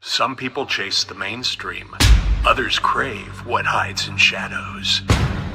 Some people chase the mainstream. Others crave what hides in shadows.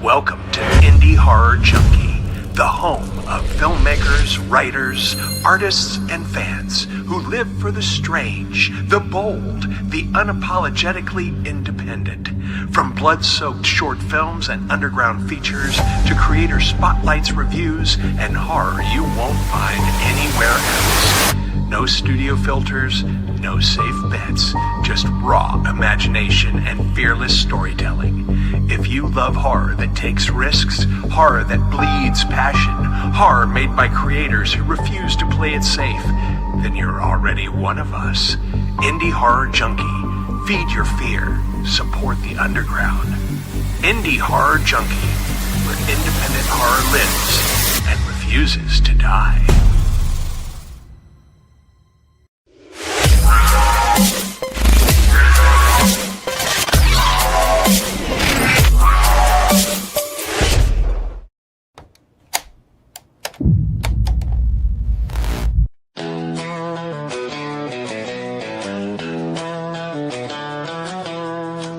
Welcome to Indie Horror Junkie, the home of filmmakers, writers, artists, and fans who live for the strange, the bold, the unapologetically independent. From blood-soaked short films and underground features to creator spotlights, reviews, and horror you won't find anywhere else. No studio filters, no safe bets, just raw imagination and fearless storytelling. If you love horror that takes risks, horror that bleeds passion, horror made by creators who refuse to play it safe, then you're already one of us. Indie Horror Junkie. Feed your fear. Support the underground. Indie Horror Junkie, where independent horror lives and refuses to die.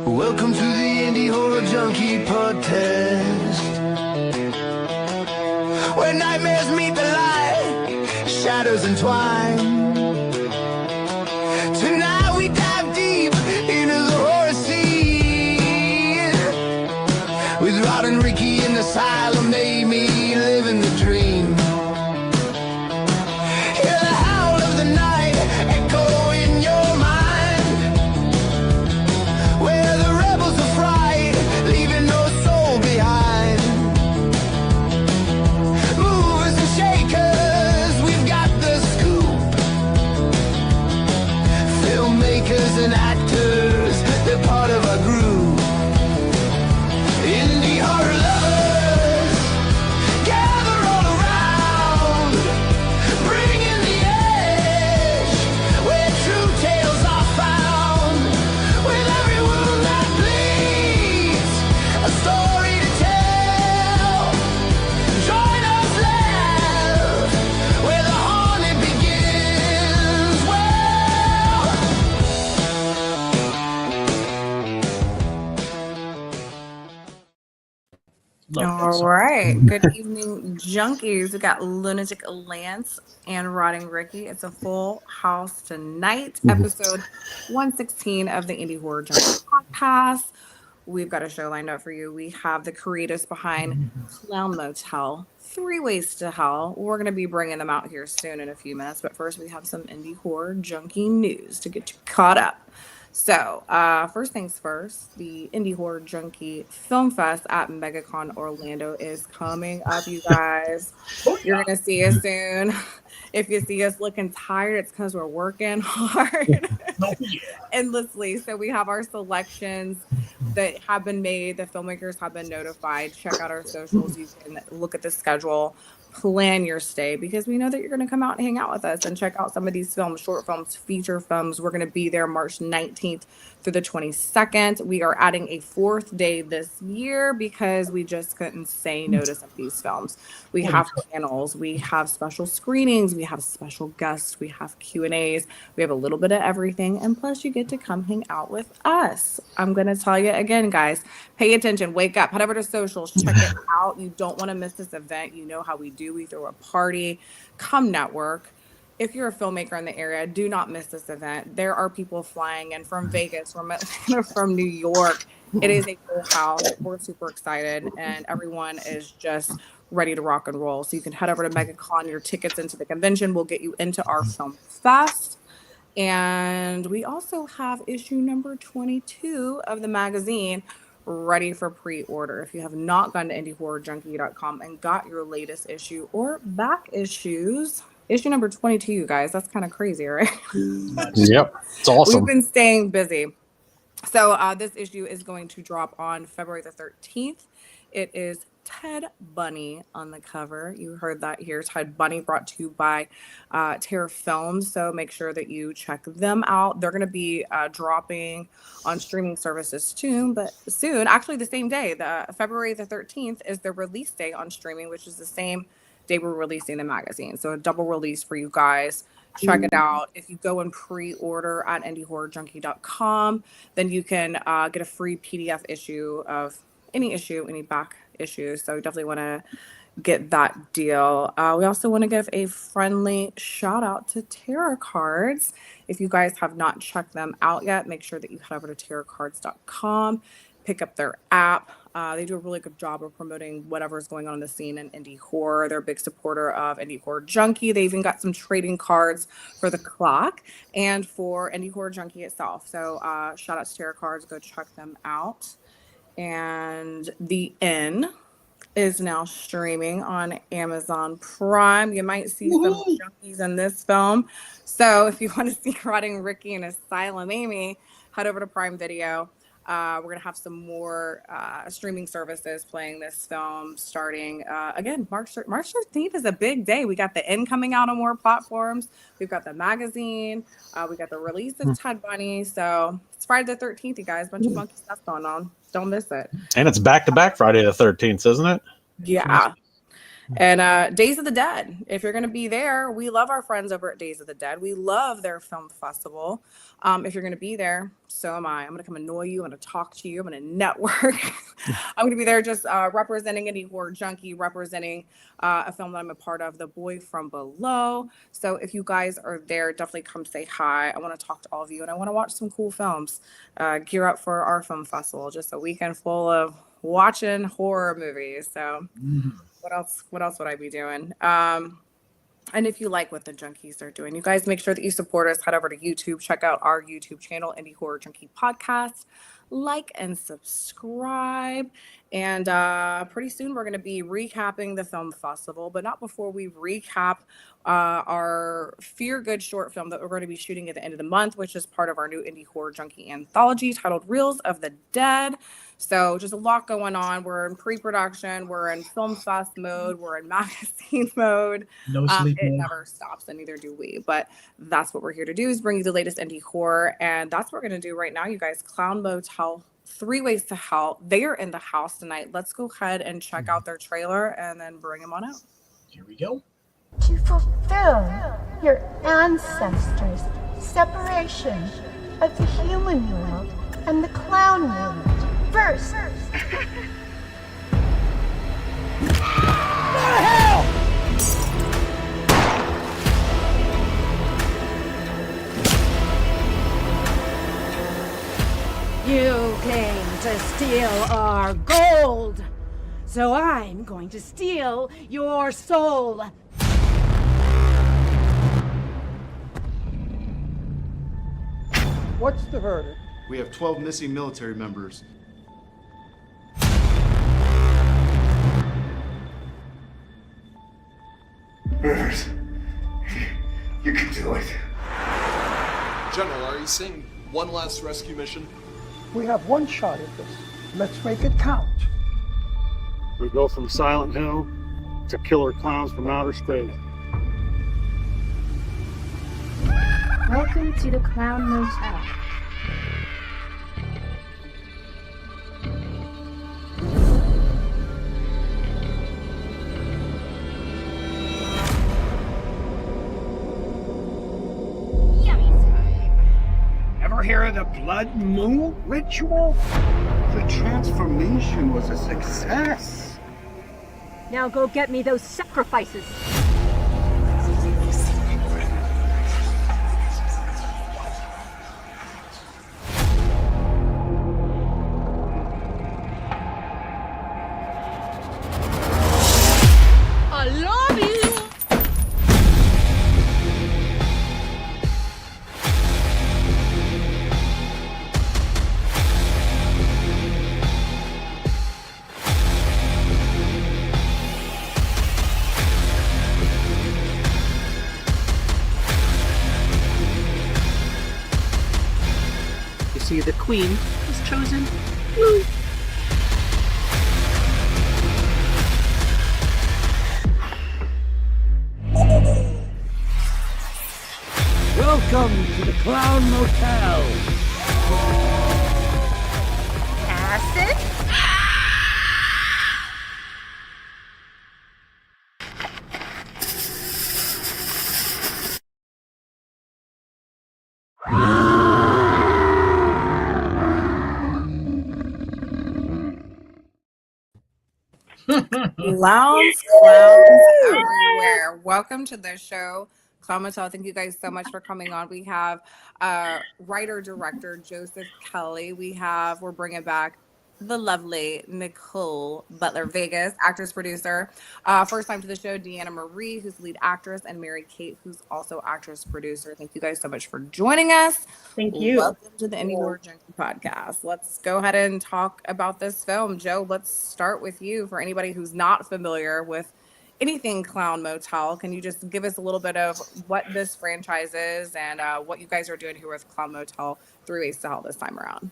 Welcome to the Indie Horror Junkie podcast, where nightmares meet the light, shadows entwine. Tonight we dive deep into the horror scene, with Rod and Ricky in the asylum, they me living the dream. Hear the howl of the night echo in your mind, where the rebels of fright, leaving no soul behind. Movers and shakers, we've got the scoop. Filmmakers and actors, they're part of our group. Indie horror lovers, gather all around, bringing the edge, where true tales are found. With every wound that bleeds, a story to tell. Join us, laugh, where the haunted begins. All right. Good evening, junkies. We got Lunatic Lance and Rotting Ricky. It's a full house tonight. Episode 116 of the Indie Horror Junkie podcast. We've got a show lined up for you. We have the creators behind Clown Motel, Three Ways to Hell. We're going to be bringing them out here soon in a few minutes. But first, we have some Indie Horror Junkie news to get you caught up. So, first things first, the Indie Horror Junkie Film Fest at MegaCon Orlando is coming up, you guys. You're going to see us soon. If you see us looking tired, it's because we're working hard endlessly. So we have our selections that have been made. The filmmakers have been notified. Check out our socials. You can look at the schedule. Plan your stay, because we know that you're going to come out and hang out with us and check out some of these films, short films, feature films. We're going to be there March 19th through the 22nd. We are adding a fourth day this year because we just couldn't say no to some of these films. We have panels, we have special screenings, we have special guests, we have Q&As, we have a little bit of everything, and plus you get to come hang out with us. I'm going to tell you again, guys, pay attention, wake up, head over to socials, check it out. You don't want to miss this event. You know how we do. We throw a party. Come network. If you're a filmmaker in the area, do not miss this event. There are people flying in from Vegas, from Atlanta, from New York. It is a full house. We're super excited, and everyone is just ready to rock and roll. So you can head over to MegaCon. Your tickets into the convention will get you into our film fest. And we also have issue number 22 of the magazine ready for pre-order. If you have not gone to indiehorrorjunkie.com and got your latest issue or back issues, issue number 22, you guys, that's kind of crazy, right? Yep, it's awesome. We've been staying busy. So this issue is going to drop on February the 13th. It is Ted Bunny on the cover. You heard that here. Ted Bunny, brought to you by Terror Films. So make sure that you check them out. They're going to be dropping on streaming services soon, actually the same day. The February the 13th is the release day on streaming, which is the same they were releasing the magazine. So a double release for you guys. Check it out. If you go and pre-order at indiehorrorjunkie.com, then you can get a free PDF issue of any issue, any back issues. So definitely want to get that deal. We also want to give a friendly shout out to Tarot Cards. If you guys have not checked them out yet, make sure that you head over to tarotcards.com, pick up their app. They do a really good job of promoting whatever's going on in the scene in indie horror. They're a big supporter of Indie Horror Junkie. They even got some trading cards for the clock and for Indie Horror Junkie itself. So shout out to Tarot Cards. Go check them out. And The Inn is now streaming on Amazon Prime. You might see some junkies in this film. So if you want to see Rotting Ricky and Asylum Amy, head over to Prime Video. We're going to have some more streaming services playing this film starting, again, March 13th is a big day. We got The Inn coming out on more platforms. We've got the magazine. We got the release of Ted Bunny. So it's Friday the 13th, you guys. Bunch of funky stuff going on. Don't miss it. And it's back-to-back Friday the 13th, isn't it? Yeah. And Days of the Dead. If you're going to be there, we love our friends over at Days of the Dead. We love their film festival. If you're going to be there, so am I. I'm going to come annoy you. I'm going to talk to you. I'm going to network. I'm going to be there just representing Indie Horror Junkie, representing a film that I'm a part of, The Boy from Below. So if you guys are there, definitely come say hi. I want to talk to all of you, and I want to watch some cool films. Gear up for our film festival. Just a weekend full of watching horror movies. So what else would I be doing? And if you like what the Junkies are doing, you guys make sure that you support us. Head over to YouTube, check out our YouTube channel, Indie Horror Junkie Podcast. Like and subscribe. And pretty soon we're going to be recapping the film festival, but not before we recap our Fear Good short film that we're going to be shooting at the end of the month, which is part of our new Indie Horror Junkie anthology titled Reels of the Dead. So just a lot going on. We're in pre-production. We're in film fest mode. We're in magazine mode. No sleep. It never stops, and neither do we. But that's what we're here to do, is bring you the latest indie horror. And that's what we're going to do right now, you guys. Clown Motel, 3 Ways to Hell. They are in the house tonight. Let's go ahead and check out their trailer and then bring them on out. Here we go. To fulfill your ancestors' separation of the human world and the clown world. First, you came to steal our gold, so I'm going to steal your soul. What's the verdict? We have 12 missing military members. Rivers, you can do it. General, are you saying one last rescue mission? We have one shot at this. Let's make it count. We go from Silent Hill to killer clowns from outer space. welcome to the Clown Motel. Ever hear of the blood moon ritual? The transformation was a success. Now go get me those sacrifices. I love you. You see, the queen was chosen. Welcome to the Clown Motel. Acid? Clowns everywhere. Welcome to the show. Clown Motel, thank you guys so much for coming on. We have writer-director Joseph Kelly. We're bringing back the lovely Nicole Butler Vegas, actress-producer. First time to the show, Deanna Marie, who's the lead actress, and Mary Kate, who's also actress-producer. Thank you guys so much for joining us. Thank you. Welcome to the Indie Horror Junkie podcast. Let's go ahead and talk about this film. Joe, let's start with you. For anybody who's not familiar with anything Clown Motel, can you just give us a little bit of what this franchise is and what you guys are doing here with Clown Motel 3 Ways to Hell this time around?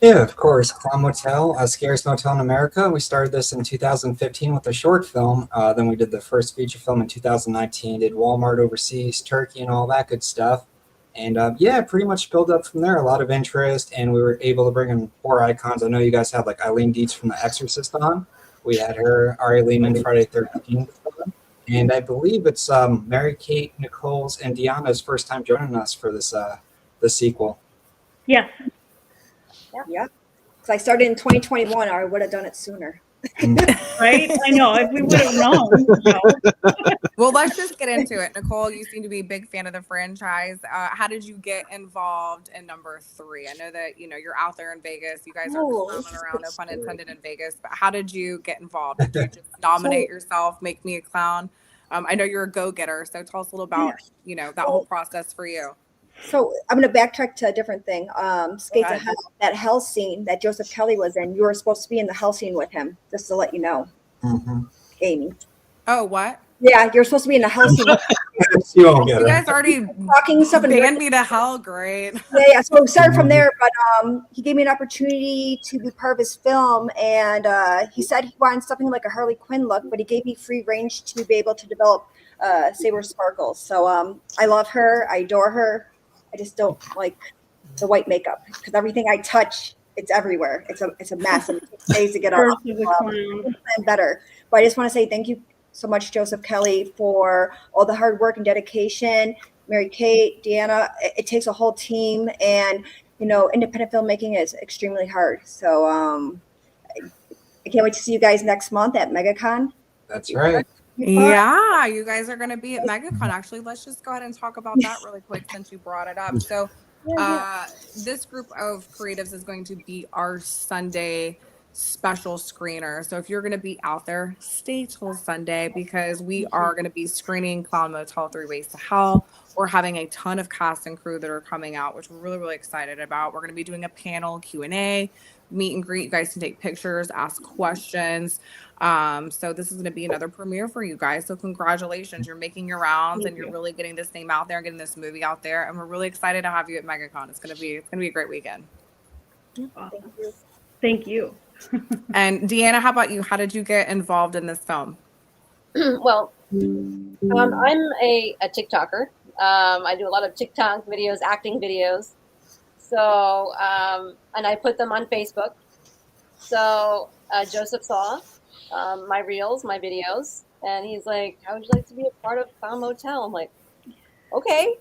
Yeah, of course. Clown Motel, Scariest Motel in America. We started this in 2015 with a short film. Then we did the first feature film in 2019, did Walmart overseas, Turkey, and all that good stuff. And yeah, pretty much built up from there. A lot of interest, and we were able to bring in horror icons. I know you guys had like Eileen Dietz from The Exorcist on. We had her, Ari Lehman, Friday 13th. And I believe it's Mary Kate, Nicole's, and Deanna's first time joining us for this the sequel. Yes. Yeah. Because I started in 2021, or I would have done it sooner. Right? I know. If we would have known. Well, let's just get into it. Nicole, you seem to be a big fan of the franchise. How did you get involved in number 3? I know that, you're out there in Vegas. You guys are clowning around, no pun intended, in Vegas. But how did you get involved? Did you just nominate yourself, make me a clown? I know you're a go-getter, so tell us a little about, that whole process for you. So I'm going to backtrack to a different thing. Skates of Hell, that hell scene that Joseph Kelly was in, you were supposed to be in the hell scene with him, just to let you know, Amy. Oh, what? Yeah, you're supposed to be in the hell scene. You won't get You it. guys already talking stuff and banned me to hell. Great. Yeah. So we started from there, but he gave me an opportunity to be part of his film, and he said he wanted something like a Harley Quinn look, but he gave me free range to be able to develop Saber Sparkles. So I love her. I adore her. I just don't like the white makeup because everything I touch, it's everywhere. It's a mess, and it takes days to get off. And better. But I just want to say thank you so much, Joseph Kelly, for all the hard work and dedication. Mary Kate, Deanna, it takes a whole team, and independent filmmaking is extremely hard. So I can't wait to see you guys next month at MegaCon. That's right. Yeah, you guys are going to be at MegaCon. Actually, let's just go ahead and talk about that really quick since you brought it up. So this group of creatives is going to be our Sunday special screener. So if you're going to be out there, stay till Sunday because we are going to be screening Clown Motel 3 Ways to Hell. We're having a ton of cast and crew that are coming out, which we're really, really excited about. We're going to be doing a panel Q&A, meet and greet. You guys can take pictures, ask questions. So this is going to be another premiere for you guys. So congratulations. You're making your rounds and you're really getting this name out there and getting this movie out there. And we're really excited to have you at MegaCon. It's going to be a great weekend. Awesome. Thank you. And Deanna, how about you? How did you get involved in this film? Well, I'm a TikToker. I do a lot of TikTok videos, acting videos. So, and I put them on Facebook. So Joseph saw my reels, my videos, and he's like, "How would you like to be a part of Clown Motel?" I'm like, "Okay."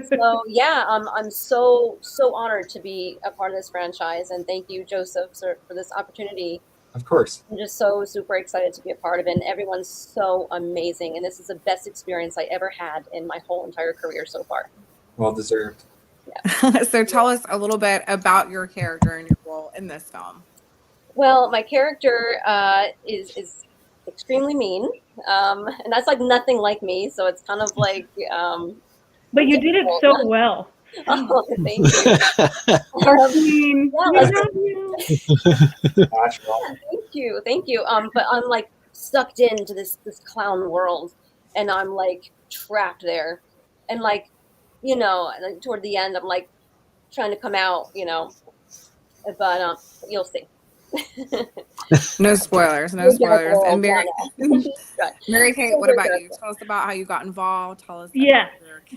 So yeah, I'm so honored to be a part of this franchise, and thank you, Joseph, for this opportunity. Of course. I'm just so super excited to be a part of it, and everyone's so amazing, and this is the best experience I ever had in my whole entire career so far. Well deserved. Yeah. So tell us a little bit about your character and your role in this film. Well, my character is extremely mean, and that's like nothing like me. So it's kind of like. But you did it so well. Oh, thank you. Thank you. But I'm like sucked into this clown world, and I'm like trapped there, and like, toward the end, I'm like trying to come out, but you'll see. No spoilers. And Mary Kate, what about you? Tell us about how you got involved. Tell us. Yeah.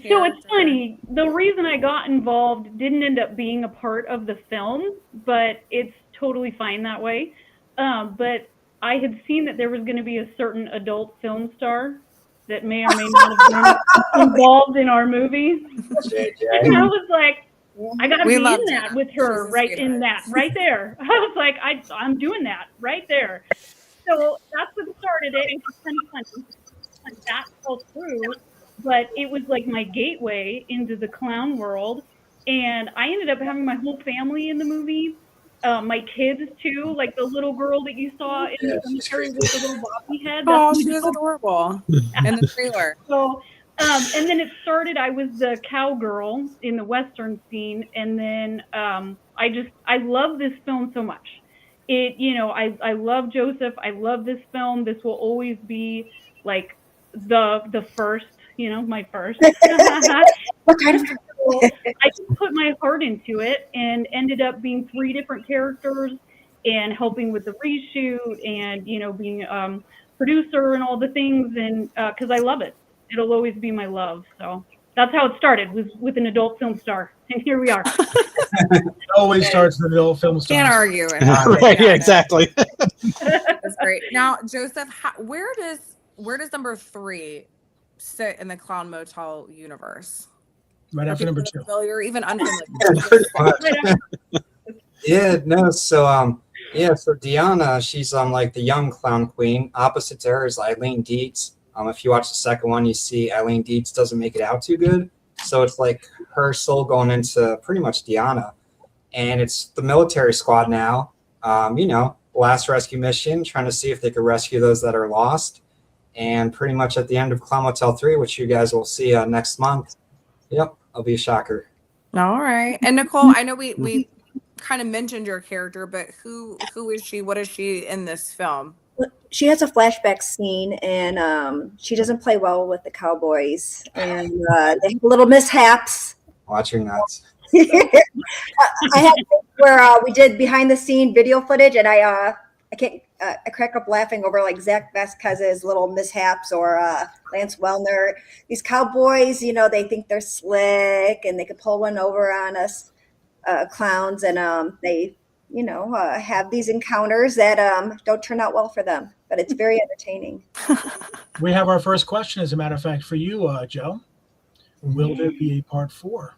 So it's funny. The reason I got involved didn't end up being a part of the film, but it's totally fine that way. But I had seen that there was going to be a certain adult film star that may or may not have been involved in our movie. And I was like, I got to be in that with her right there. I was like, I'm doing that right there. So that's what started it. It was kind of funny. That fell through, but it was like my gateway into the clown world. And I ended up having my whole family in the movie. My kids too, like the little girl that you saw in the cemetery with the little bobby head. Oh, she was adorable in the trailer. So, and then it started, I was the cowgirl in the Western scene. And then I love this film so much. I love Joseph. I love this film. This will always be like the first, my first. What kind of? I just put my heart into it and ended up being 3 different characters and helping with the reshoot and, being producer and all the things. And because I love it, it'll always be my love. So that's how it started, was with an adult film star. And here we are. It always starts with an adult film star. Can't argue it. Right, yeah, exactly. That's great. Now, Joseph, where does number 3 sit in the Clown Motel universe? Right after number 2. Familiar, even unfamiliar. Yeah, no. So so Deanna, she's like the young clown queen. Opposite to her is Eileen Dietz. If you watch the second one, you see Eileen Dietz doesn't make it out too good. So it's like her soul going into pretty much Deanna. And it's the military squad now. Last rescue mission, trying to see if they could rescue those that are lost. And pretty much at the end of Clown Motel 3, which you guys will see next month. Yep, I'll be a shocker. All right. And Nicole, I know we kind of mentioned your character, but who is she? What is she in this film? She has a flashback scene, and she doesn't play well with the cowboys, and they have little mishaps. Watch your nuts. I had where we did behind the scene video footage, and I crack up laughing over like Zach Vasquez's little mishaps, or Lance Wellner. These cowboys, they think they're slick and they could pull one over on us clowns, and they have these encounters that don't turn out well for them, but it's very entertaining. We have our first question, as a matter of fact, for you, Joe. Will there be a part 4?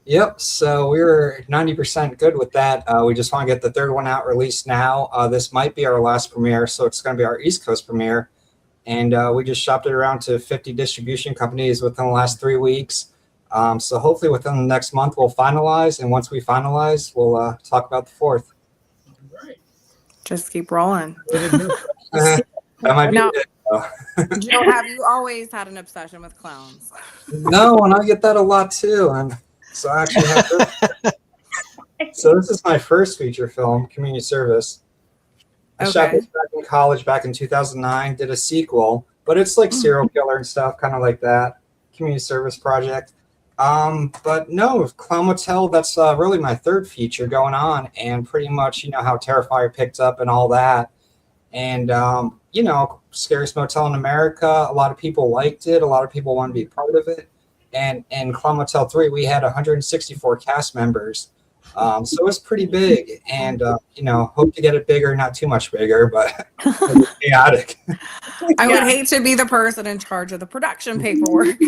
Yep, so we were 90% good with that. We just want to get the third one out, released now. This might be our last premiere, so it's going to be our East Coast premiere. And we just shopped it around to 50 distribution companies within the last 3 weeks. So hopefully within the next month we'll finalize. And once we finalize, we'll talk about the 4th. Right. Just keep rolling. That might be it. Joe, have you always had an obsession with clowns? No, and I get that a lot too. And so I actually have this. So this is my first feature film, Community Service. I shot this back in college back in 2009, did a sequel, but it's like serial killer and stuff, kind of like that. Community Service project. But no, Clown Motel, that's really my third feature going on, and pretty much, how Terrifier picked up and all that. And, Scariest Motel in America, a lot of people liked it. A lot of people want to be part of it. And in Clown Motel 3, we had 164 cast members. So it was pretty big, and, hope to get it bigger, not too much bigger, but it was chaotic. I would hate to be the person in charge of the production paperwork.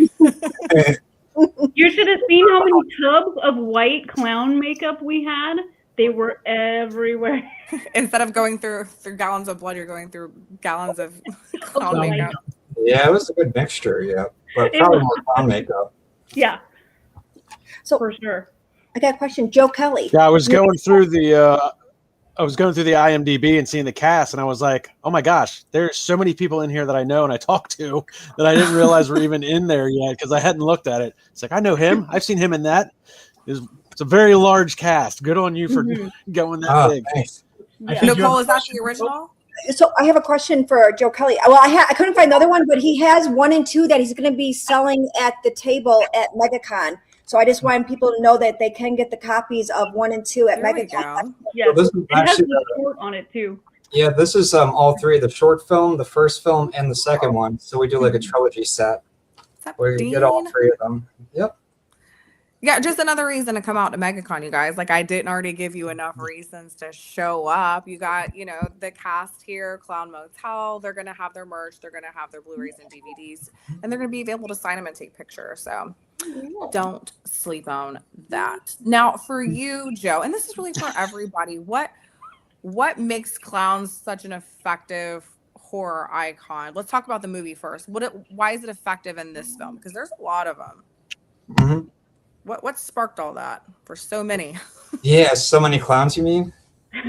You should have seen how many tubs of white clown makeup we had. They were everywhere. Instead of going through gallons of blood, you're going through gallons of clown makeup. Yeah, it was a good mixture, yeah. But probably more clown makeup. Yeah. So for sure. I got a question. Joe Kelly. Yeah, I was going through the IMDb and seeing the cast, and I was like, oh my gosh, there's so many people in here that I know and I talk to that I didn't realize were even in there yet, because I hadn't looked at it. It's like, I know him. I've seen him in that. It's a very large cast. Good on you for going that big. Thanks. Nicole, is that the original? So I have a question for Joe Kelly. Well, I couldn't find another one, but he has 1 and 2 that he's going to be selling at the table at MegaCon. So I just want people to know that they can get the copies of 1 and 2 at MegaCon. Yeah, this is it has actually the short on it too. Yeah, this is all 3: the short film, the first film, and the second one. So we do like a trilogy set where you get all 3 of them. Yep. Yeah, just another reason to come out to MegaCon, you guys. Like, I didn't already give you enough reasons to show up. You got, the cast here, Clown Motel. They're going to have their merch. They're going to have their Blu-rays and DVDs. And they're going to be able to sign them and take pictures. So don't sleep on that. Now, for you, Joe, and this is really for everybody, what What makes clowns such an effective horror icon? Let's talk about the movie first. Why is it effective in this film? Because there's a lot of them. Mm-hmm. What sparked all that for so many? Yeah, so many clowns, you mean?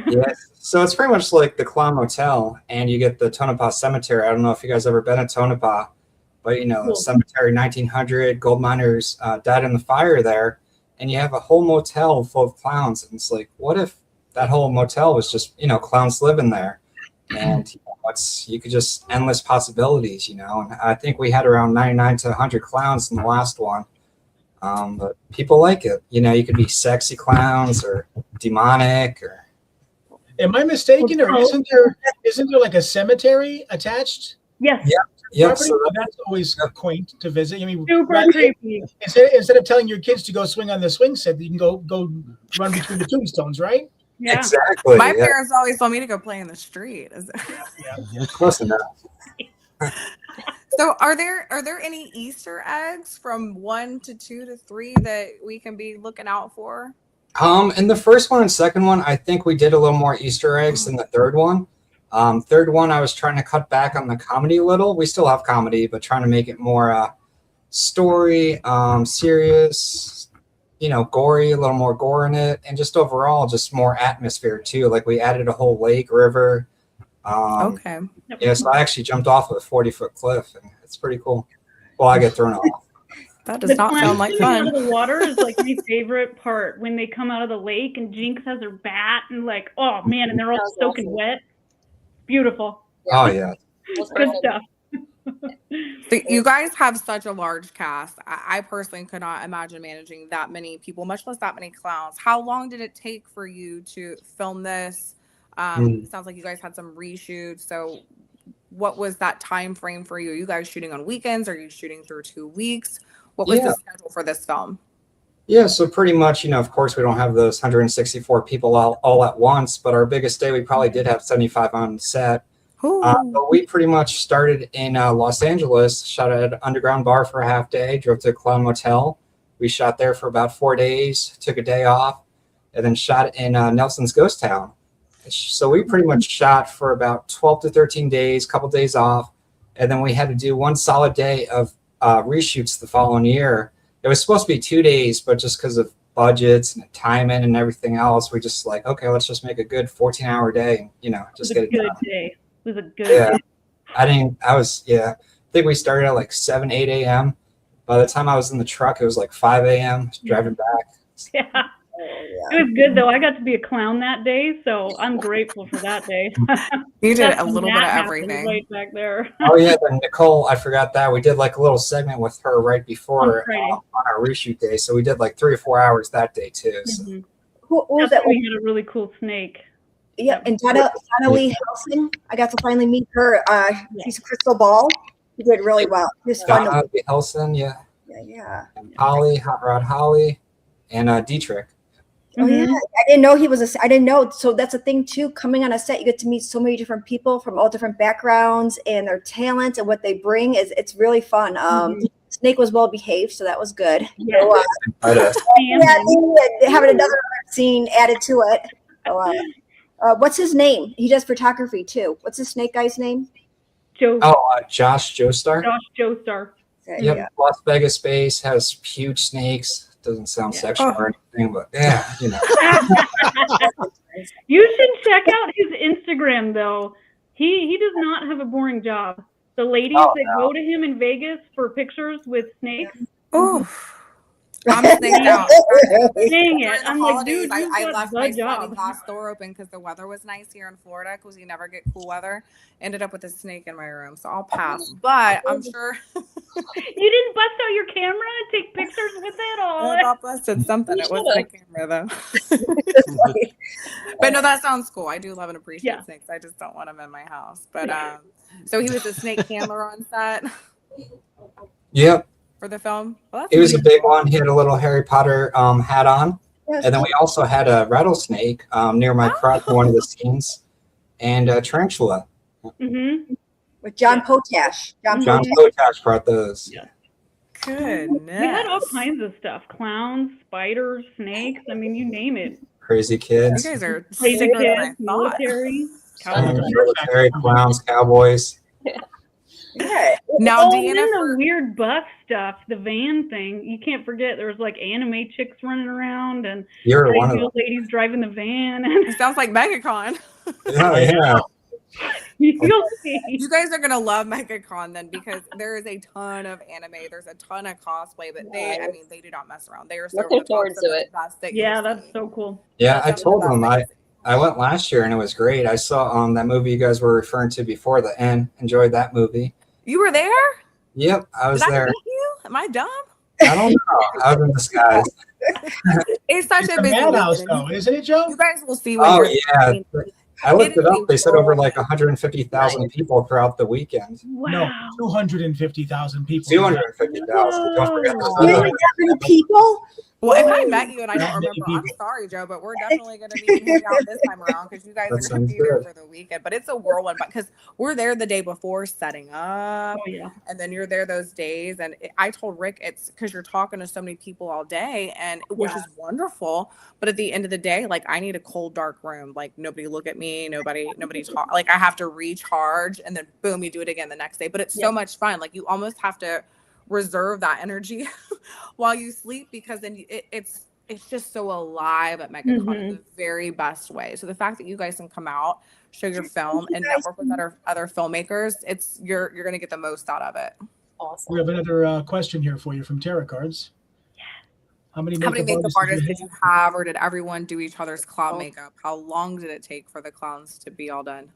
Yes. So it's pretty much like the Clown Motel, and you get the Tonopah Cemetery. I don't know if you guys ever been at Tonopah, but Cool. cemetery 1900, gold miners died in the fire there, and you have a whole motel full of clowns. And it's like, what if that whole motel was just clowns living there? And you could just endless possibilities, And I think we had around 99 to 100 clowns in the last one. But people like it. You could be sexy clowns or demonic or. Am I mistaken, or isn't there like a cemetery attached? Yes. Yeah. Property? So That's always quaint to visit. I mean, Super creepy. Instead of telling your kids to go swing on the swing set, you can go run between the tombstones, right? Yeah. Exactly. My parents always told me to go play in the street. Close enough. So are there any Easter eggs from 1 to 2 to 3 that we can be looking out for? In the first one and second one, I think we did a little more Easter eggs than the third one. Third one, I was trying to cut back on the comedy a little. We still have comedy, but trying to make it more story, serious, gory, a little more gore in it, and just overall, just more atmosphere too. Like we added a whole lake, river. Okay. Yeah, so I actually jumped off of a 40-foot cliff, and it's pretty cool. Well, I get thrown off. That does not sound like fun. Out of the water is like my favorite part when they come out of the lake and Jinx has her bat and like, oh man, and they're all soaking wet. Beautiful. Oh yeah. Good stuff. So you guys have such a large cast. I personally could not imagine managing that many people, much less that many clowns. How long did it take for you to film this? It sounds like you guys had some reshoots. So what was that time frame for you? Are you guys shooting on weekends? Are you shooting through 2 weeks? What was the schedule for this film? Yeah, so pretty much, of course, we don't have those 164 people all at once, but our biggest day, we probably did have 75 on set. But we pretty much started in Los Angeles, shot at an underground bar for a half day, drove to Clown Motel. We shot there for about 4 days, took a day off, and then shot in Nelson's Ghost Town. So we pretty much shot for about 12 to 13 days, couple days off, and then we had to do one solid day of reshoots the following year. It was supposed to be 2 days, but just because of budgets and timing and everything else, we just like, okay, let's just make a good 14-hour day and, just get it done. Day. It was a good day. I think we started at like 7, 8 a.m. By the time I was in the truck, it was like 5 a.m. driving back. Yeah. It was good though. I got to be a clown that day, so I'm grateful for that day. You did a little bit of everything. Right back there. Oh yeah, then Nicole, I forgot that we did like a little segment with her right before on our reshoot day. So we did like 3 or 4 hours that day too. So. Mm-hmm. Who was that? We had a really cool snake. Yeah, and Donna Lee Helson. I got to finally meet her. She's a crystal ball. She did really well. It was fun. Donna Lee Helson, yeah. Yeah. And Holly, Hot Rod Holly, and Dietrich. Oh yeah, I didn't know he was I didn't know. So that's a thing too. Coming on a set, you get to meet so many different people from all different backgrounds and their talents and what they bring. It's really fun. Snake was well behaved, so that was good. Yeah. So, having another scene added to it. So, what's his name? He does photography too. What's the snake guy's name? Josh Joestar. Josh Joestar. Yep. Yeah. Las Vegas base has huge snakes. Doesn't sound sexual or anything, but yeah, You should check out his Instagram though. He does not have a boring job. The ladies that go to him in Vegas for pictures with snakes. Oh, I'm snaked out. Dang it! I'm like, Holidays, dude, I left my sliding job. glass door open because the weather was nice here in Florida because we never get cool weather. Ended up with a snake in my room, so I'll pass. But I'm sure you didn't bust out your camera and take pictures with it all. I busted something. It wasn't a camera though. But no, that sounds cool. I do love and appreciate snakes. I just don't want them in my house. But so he was a snake handler on set. Yep. For the film? Well, it was a big one. He had a little Harry Potter hat on. And then we also had a rattlesnake near my crotch for one of the scenes. And a tarantula. Mm-hmm. With John Potash. John Potash brought those. Yeah. Goodness. We had all kinds of stuff. Clowns, spiders, snakes. I mean, you name it. Crazy You kids. guys are Crazy sicker than I kids, thought. military, Military, clowns, cowboys. Yeah. Now, oh, Deanna, and then for the weird buff stuff, the van thing. You can't forget there was like anime chicks running around and You're one of crazy them. old ladies driving the van. it sounds like MegaCon. Oh, yeah. You'll see. You guys are gonna love MegaCon then, because there is a ton of anime. There's a ton of cosplay, but I mean, they do not mess around. They are so Looking over the top. forward Some to of the it. best that Yeah, you'll that's see. so cool. Yeah, I Some of the told best them that you'll see. I went last year and it was great. I saw that movie you guys were referring to before, The End. Enjoyed that movie. You were there? Yep, I was Did I there. meet you? Am I dumb? I don't know. I was in disguise. It's such It's a a busy madhouse, weekend. though, isn't it, Joe? You guys will see when Oh, you're yeah. I looked it up. They said over like whirlwind. 150,000 people throughout the weekend. No, 250,000 people. 250,000. Don't forget Really that many people? Well, if I met you and I Not don't many remember, I'm people. sorry, Joe, but we're definitely going to meet and hang out this time around, because you guys That are going to sounds be there good. for the weekend. But it's a whirlwind, because we're there the day before setting up, Oh yeah. and then you're there those days. And I told Rick it's because you're talking to so many people all day, and which is wonderful. But at the end of the day, like, I need a cold, dark room. Like, nobody look at me, nobody talk. Like, I have to recharge, and then boom, you do it again the next day. But it's so much fun. Like, you almost have to reserve that energy while you sleep, because then it's just so alive at MegaCon in the very best way. So the fact that you guys can come out, show your film, and network with other filmmakers, you're going to get the most out of it. Awesome. We have another question here for you from Tarot Cards. How many How many makeup makeup artists artists did you have, or did everyone do each other's clown makeup? How long did it take for the clowns to be all done?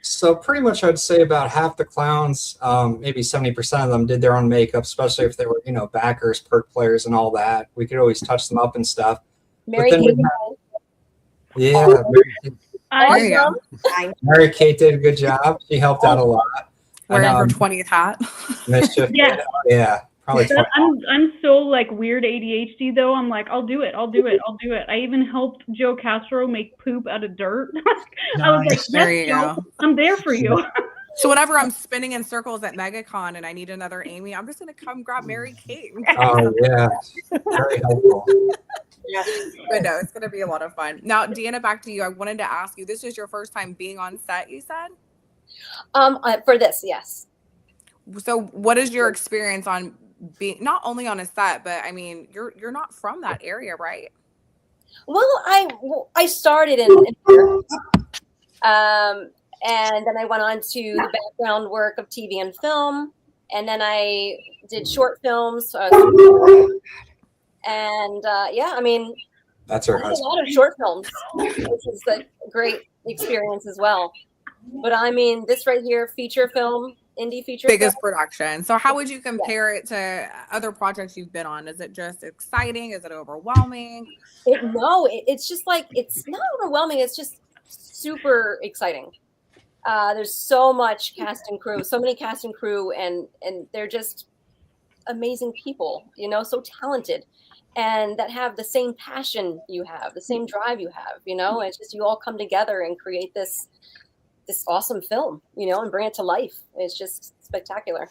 So pretty much I'd say about half the clowns, maybe 70% of them did their own makeup, especially if they were, backers, perk players and all that. We could always touch them up and stuff. Mary But then Kate. yeah, Awesome. Mary Kate did a good job. She helped out a lot. Wearing And, her 20th hat. Mischief. Yeah. Yeah. Probably 20. I'm so like weird ADHD though. I'm like, I'll do it. I even helped Joe Castro make poop out of dirt. I was like, There yes, you Joe, go. I'm there for you. So whenever I'm spinning in circles at MegaCon and I need another Amy, I'm just going to come grab Mary Kate. Oh, yeah. Very helpful. But no, it's going to be a lot of fun. Now, Deanna, back to you. I wanted to ask you, this is your first time being on set, you said? For this, yes. So what is your experience on being not only on a set, but I mean, you're not from that area, right? Well, I started in here, and then I went on to the background work of TV and film, and then I did short films, and yeah, I mean, that's her I did a husband. lot of short films, which is a great experience as well. But I mean, this right here, feature film, indie feature Biggest film. production. So how would you compare it to other projects you've been on? Is it just exciting? Is it overwhelming? It's just like, it's not overwhelming. It's just super exciting. There's so much cast and crew, so many cast and crew, and they're just amazing people, so talented, and that have the same passion you have, the same drive you have, it's just, you all come together and create this awesome film, and bring it to life. It's just spectacular.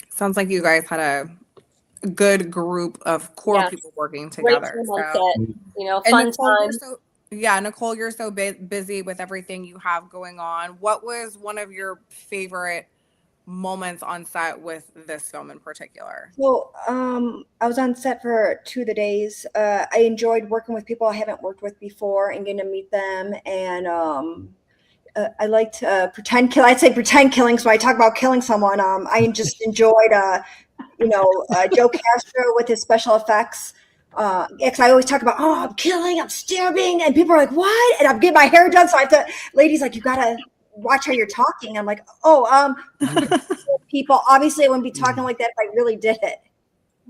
Sounds like you guys had a good group of core people working together. Great team on set, fun time. Nicole, you're so busy with everything you have going on. What was one of your favorite moments on set with this film in particular? So I was on set for 2 of the days. I enjoyed working with people I haven't worked with before and getting to meet them. And I liked pretend kill. I'd say pretend killing. So I talk about killing someone. I just enjoyed, Joe Castro with his special effects. Because I always talk about, I'm killing, I'm stabbing, and people are like, what? And I'm getting my hair done. So I have to, ladies, like, you gotta watch how you're talking. I'm like, people, obviously I wouldn't be talking like that if I really did it.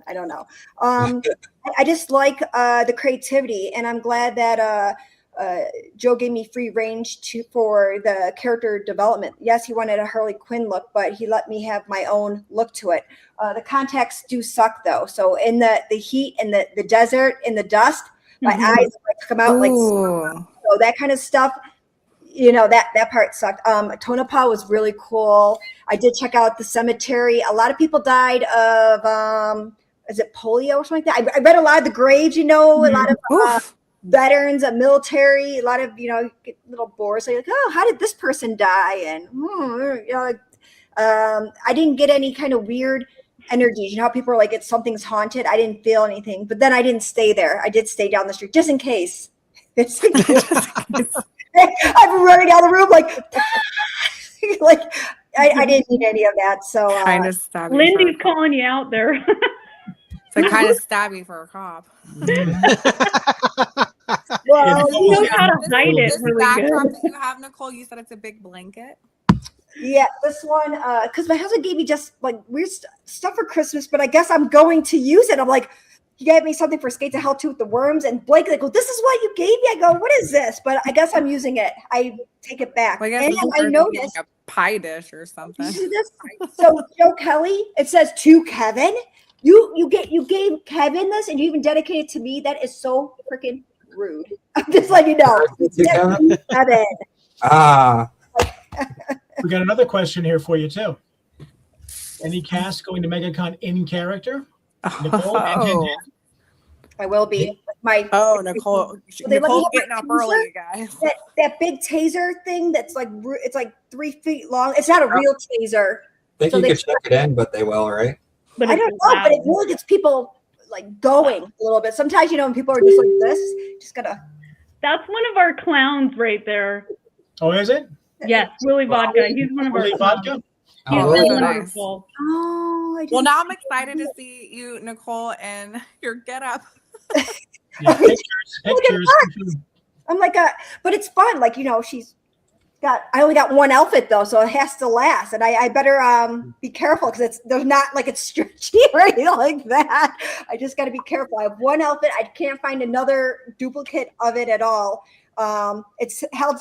I don't know. I just like the creativity, and I'm glad that Joe gave me free range for the character development. Yes, he wanted a Harley Quinn look, but he let me have my own look to it. The contacts do suck though. So in the heat and the desert and the dust, my eyes come out like so that kind of stuff. That part sucked. Tonopah was really cool. I did check out the cemetery. A lot of people died of is it polio or something like that? I read a lot of the graves, a lot of veterans, military, a lot of, get little bored. So you're like, oh, how did this person die? And, I didn't get any kind of weird energies. You know how people are like, it's something's haunted. I didn't feel anything, but then I didn't stay there. I did stay down the street just in case. I've been running down the room like I didn't need any of that. So kind of stabby. Lindy's calling you out there. So kind of stabby for a cop. Well, you know how to hide it This really backdrop good. that you have, Nicole, you said it's a big blanket. Yeah, this one, because my husband gave me just like weird stuff for Christmas, but I guess I'm going to use it. I'm like, he gave me something for Skate to Hell too with the worms, and Blake like, well, this is what you gave me. I go, what is this? But I guess I'm using it. I take it back. Well, I and guess I noticed like a pie dish or something. You see this? So Joe Kelly, it says to Kevin. You gave Kevin this, and you even dedicated to me. That is so freaking rude. I'm just letting you know. Kevin. We got another question here for you too. Any cast going to MegaCon in character? Nicole and Jen. I will be. Nicole. Nicole's getting up early, you guys. That big taser thing that's like, it's like 3 feet long. It's not a real taser. I think you could check it in, but they will, right? But I don't know, but it really gets people like going a little bit. Sometimes, when people are just like this, just gotta. That's one of our clowns right there. Oh, is it? Yes, Willie Vodka. He's one of Willie our Vodka? He's Oh, so nice. wonderful. Oh, well, now I'm excited to see you, Nicole, and your getup. Yeah, pictures. I'm like, but it's fun. Like, she's got. I only got one outfit though, so it has to last, and I better be careful because there's not like it's stretchy or anything like that. I just got to be careful. I have one outfit. I can't find another duplicate of it at all. It's held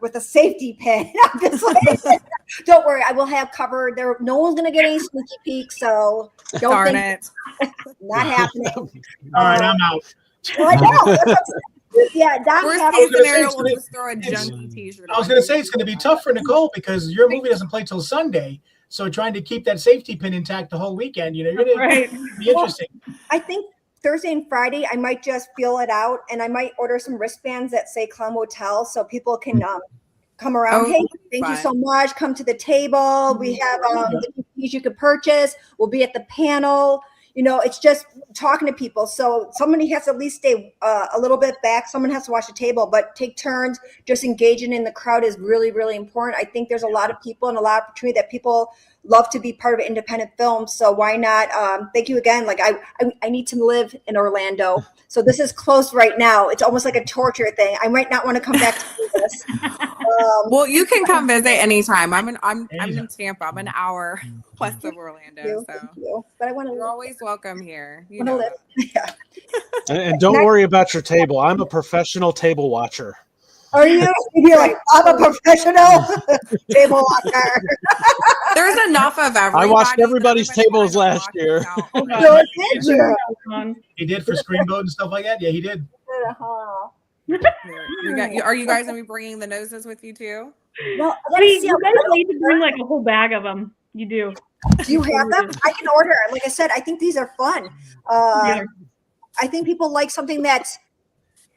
with a safety pin. I'm just like, don't worry, I will have covered. No one's gonna get any sneaky peeks, so don't Darn think it. Not happening. All right, I'm out. Well, I know. Yeah, Worst case scenario, we'll just throw a Junkie t-shirt. I was going to say it's going to be tough for Nicole because your movie doesn't play till Sunday. So trying to keep that safety pin intact the whole weekend, you're going to be interesting. I think Thursday and Friday, I might just feel it out, and I might order some wristbands that say Clown Motel so people can come around. Oh, Hey, thank you so much. Come to the table. We have the DVDs you could purchase. We'll be at the panel. It's just talking to people. So somebody has to at least stay a little bit back. Someone has to watch the table, but take turns. Just engaging in the crowd is really, really important. I think there's a lot of people and a lot of opportunity that people love to be part of independent films. So why not? Thank you again. Like I need to live in Orlando. So this is close right now. It's almost like a torture thing. I might not want to come back to do this. Well, you can come visit anytime. I'm in Tampa. I'm an hour west of Orlando. Thank you. But You're always welcome here. You wanna know live. that. Yeah. And don't worry about your table. I'm a professional table watcher. Are you? You're like, I'm a professional table watcher. There's enough of everybody. I watched everybody's tables last year. He did for Screenboat and stuff like that? Yeah, he did. Are you guys going to be bringing the noses with you too? Well, you guys need to bring like a whole bag of them. You do. Do you have them? I can order. Like I said, I think these are fun. I think people like something that's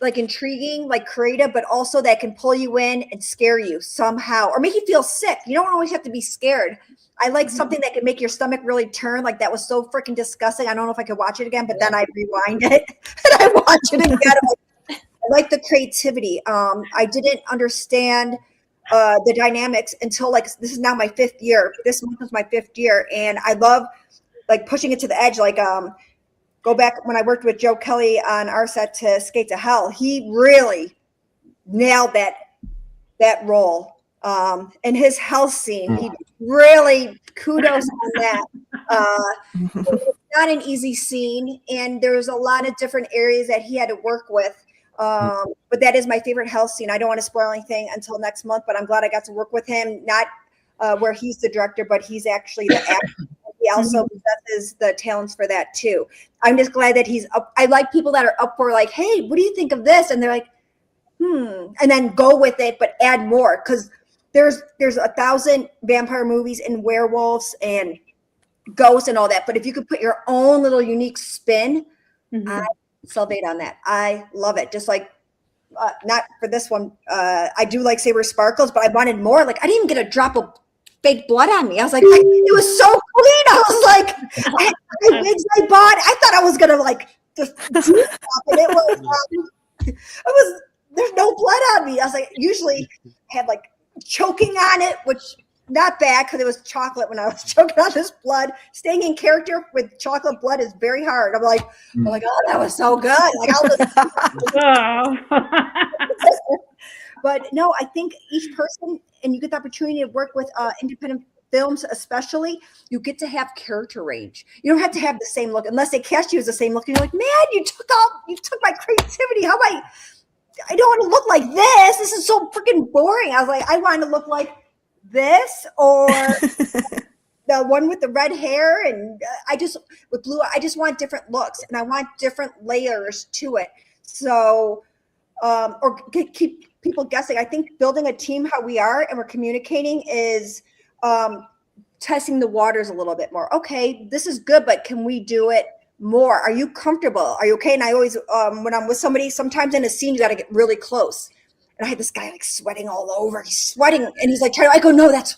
like intriguing, like creative, but also that can pull you in and scare you somehow or make you feel sick. You don't always have to be scared. I like something that can make your stomach really turn. Like that was so freaking disgusting. I don't know if I could watch it again, but then I rewind it and I watch it again. I like the creativity. I didn't understand the dynamics until like this is now my 5th year. This month is my 5th year, and I love like pushing it to the edge. Like go back when I worked with Joe Kelly on our set to Skate to Hell. He really nailed that role. And his health scene, he really kudos on that. It's not an easy scene, and there's a lot of different areas that he had to work with. But that is my favorite health scene. I don't want to spoil anything until next month, but I'm glad I got to work with him. Not where he's the director, but he's actually the actor. He also possesses the talents for that too. I'm just glad that he's up. I like people that are up for like, hey, what do you think of this? And they're like, and then go with it, but add more because there's 1,000 vampire movies and werewolves and ghosts and all that. But if you could put your own little unique spin, I salivate on that. I love it. Just like, not for this one. I do like Saber Sparkles, but I wanted more. Like, I didn't even get a drop of fake blood on me. I was like, it was so clean. I was like, I wigs I bought. I thought I was gonna like just do stuff, and it was there's no blood on me. I was like, usually I had like choking on it, which not bad because it was chocolate when I was choking on this blood. Staying in character with chocolate blood is very hard. I'm like, oh, that was so good. Like, but no, I think each person, and you get the opportunity to work with independent films, especially, you get to have character range. You don't have to have the same look unless they cast you as the same look. And you're like, man, you took my creativity. How am I don't want to look like this. This is so freaking boring. I was like, I want to look like this or the one with the red hair. And with blue, I just want different looks and I want different layers to it. So, or keep people guessing. I think building a team how we are and we're communicating is testing the waters a little bit more. Okay, this is good, but can we do it more? Are you comfortable? Are you okay? And I always, when I'm with somebody, sometimes in a scene, you got to get really close. And I had this guy like sweating all over. He's sweating and he's like, I go, no, that's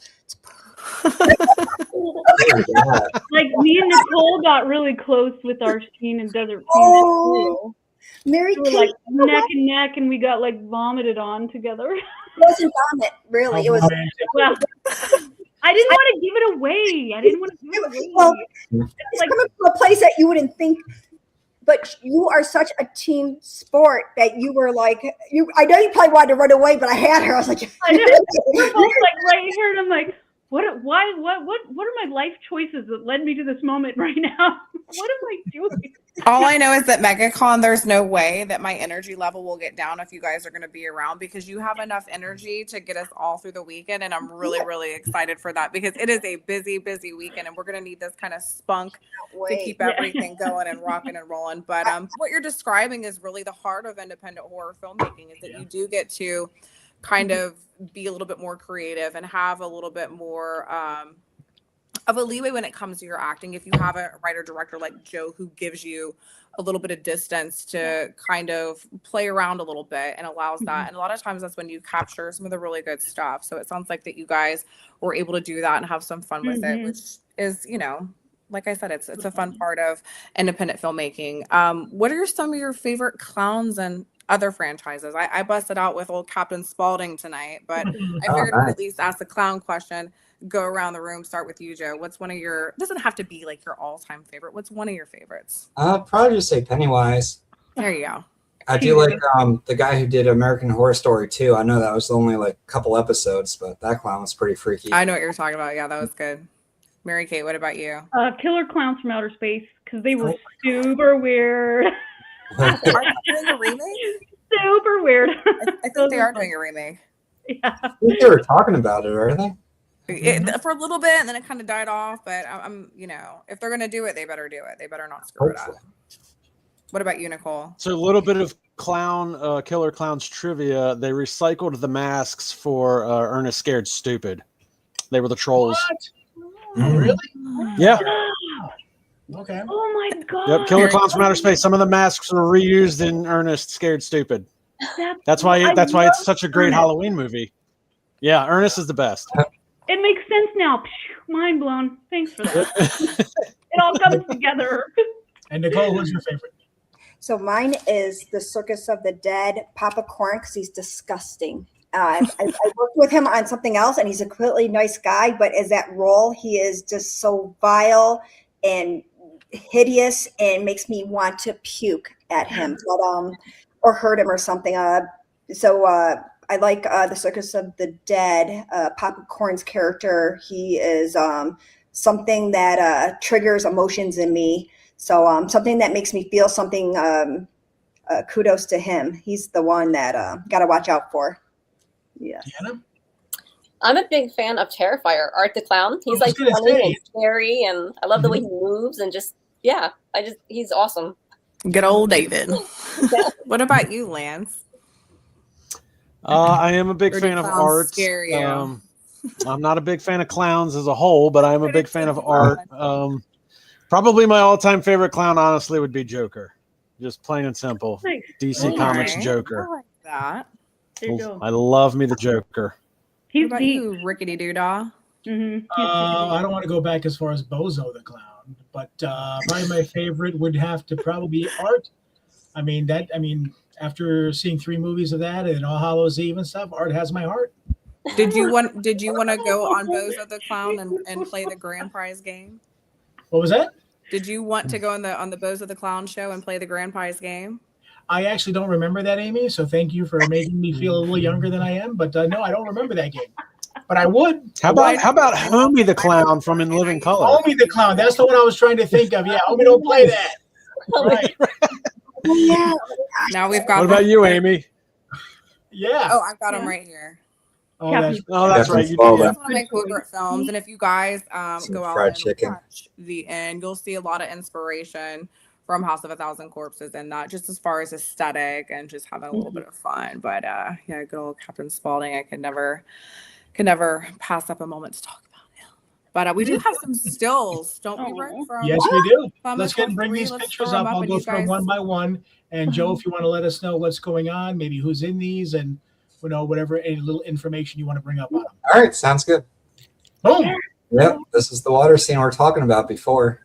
like me and Nicole got really close with our scene in Desert Queen. Mary we were like neck and neck, and we got like vomited on together. It wasn't vomit, really. It was. Well, I didn't want to give it away. Well, it's like coming from a place that you wouldn't think, but you are such a team sport that you were like I know you probably wanted to run away, but I had her. I was like, I know. We're both like right here, and I'm like, what are my life choices that led me to this moment right now? What am I doing? All I know is that MegaCon, there's no way that my energy level will get down if you guys are going to be around, because you have enough energy to get us all through the weekend. And I'm really, really excited for that, because it is a busy, busy weekend and we're going to need this kind of spunk to keep everything going and rocking and rolling. But what you're describing is really the heart of independent horror filmmaking, is that you do get to kind of be a little bit more creative and have a little bit more of a leeway when it comes to your acting. If you have a writer director like Joe who gives you a little bit of distance to kind of play around a little bit and allows that. And a lot of times that's when you capture some of the really good stuff. So it sounds like that you guys were able to do that and have some fun with it, which is, like I said, it's a fun part of independent filmmaking. What are some of your favorite clowns and other franchises? I busted out with old Captain Spaulding tonight, but I figured I'd at least ask the clown question. Go around the room. Start with you, Joe. What's one of your? Doesn't have to be like your all-time favorite. What's one of your favorites? Probably just say Pennywise. There you go. I do like the guy who did American Horror Story too. I know that was only like a couple episodes, but that clown was pretty freaky. I know what you're talking about. Yeah, that was good. Mary Kate, what about you? Killer Clowns from Outer Space, because they were super weird. Are they doing a remake? Super weird. I think they are doing a remake. Yeah. I think they were talking about it, are they? For a little bit, and then it kind of died off. But I'm, if they're gonna do it, they better do it. They better not screw it up. What about you, Nicole? So a little bit of Killer Clowns trivia. They recycled the masks for Ernest Scared Stupid. They were the trolls. What? Really? Yeah. Okay. Oh my god. Yep. Killer Clowns from Outer Space. Some of the masks were reused in Ernest Scared Stupid. That's why it's such a great Halloween movie. Yeah, Ernest is the best. It makes sense now. Mind blown. Thanks for that. It all comes together. And Nicole, who's your favorite? So mine is the Circus of the Dead, Papa Corn, because he's disgusting. I worked with him on something else, and he's a completely nice guy, but as that role, he is just so vile and hideous and makes me want to puke at him, or hurt him or something. I like the Circus of the Dead. Papa Corn's character, he is something that triggers emotions in me. So something that makes me feel something, kudos to him. He's the one that got to watch out for. Yeah. I'm a big fan of Terrifier, Art the Clown. He's like funny and scary, and I love the way he moves, and he's awesome. Good old David. What about you, Lance? I am a big fan of Art. Scare you? I'm not a big fan of clowns as a whole, but I'm a big fan of art. Probably my all-time favorite clown, honestly, would be Joker. Just plain and simple. Nice. DC Comics Joker. I like that. There you go. I love me the Joker. What about you, Rickety Doodah? I don't want to go back as far as Bozo the Clown, but probably my favorite would have to probably be Art. I mean, after seeing 3 movies of that and All Hallows Eve and stuff, Art has my heart. Did you want to go on Bozo the Clown and play the grand prize game? What was that? Did you want to go on the Bozo the Clown show and play the grand prize game? I actually don't remember that, Amy. So thank you for making me feel a little younger than I am. But no, I don't remember that game. But I would. How about Homie the Clown from In Living Color? Homie the Clown. That's the one I was trying to think of. Yeah, Homie don't play that. Right. Yeah. Now we've got. What about you, Amy? Yeah. Oh, I've got them right here. Oh, that's right. That's one of my favorite films. And if you guys go out fried and chicken. watch the end, you'll see a lot of inspiration from House of a Thousand Corpses and that, just as far as aesthetic and just having a little bit of fun. But yeah, good old Captain Spaulding. I could never pass up a moment to talk about him. But we do have some stills, don't we, Rick? Yes, we do. Let's bring these pictures up. I'll go through them one by one. And Joe, if you want to let us know what's going on, maybe who's in these, and whatever any little information you want to bring up on them. All right, sounds good. Boom. Yep, this is the water scene we were talking about before.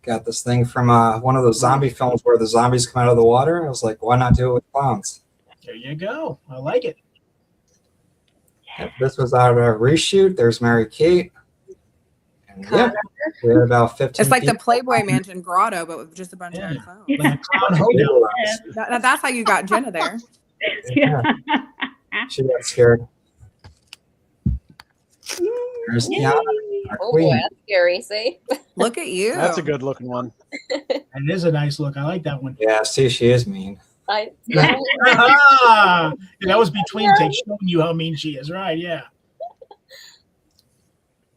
Got this thing from one of those zombie films where the zombies come out of the water. I was like, why not do it with clowns? There you go. I like it. Yep, this was out of a reshoot. There's Mary Kate. And yeah, we had about 15 It's like the people. Playboy Mansion grotto, but with just a bunch of clowns. That's how you got Jenna there. Yeah. She got scared. There's Tiana, our Oh queen. boy, that's scary. See? Look at you. That's a good looking one. It is a nice look. I like that one. Yeah, see, she is mean. Yeah, that was between takes, showing you how mean she is. Right? Yeah.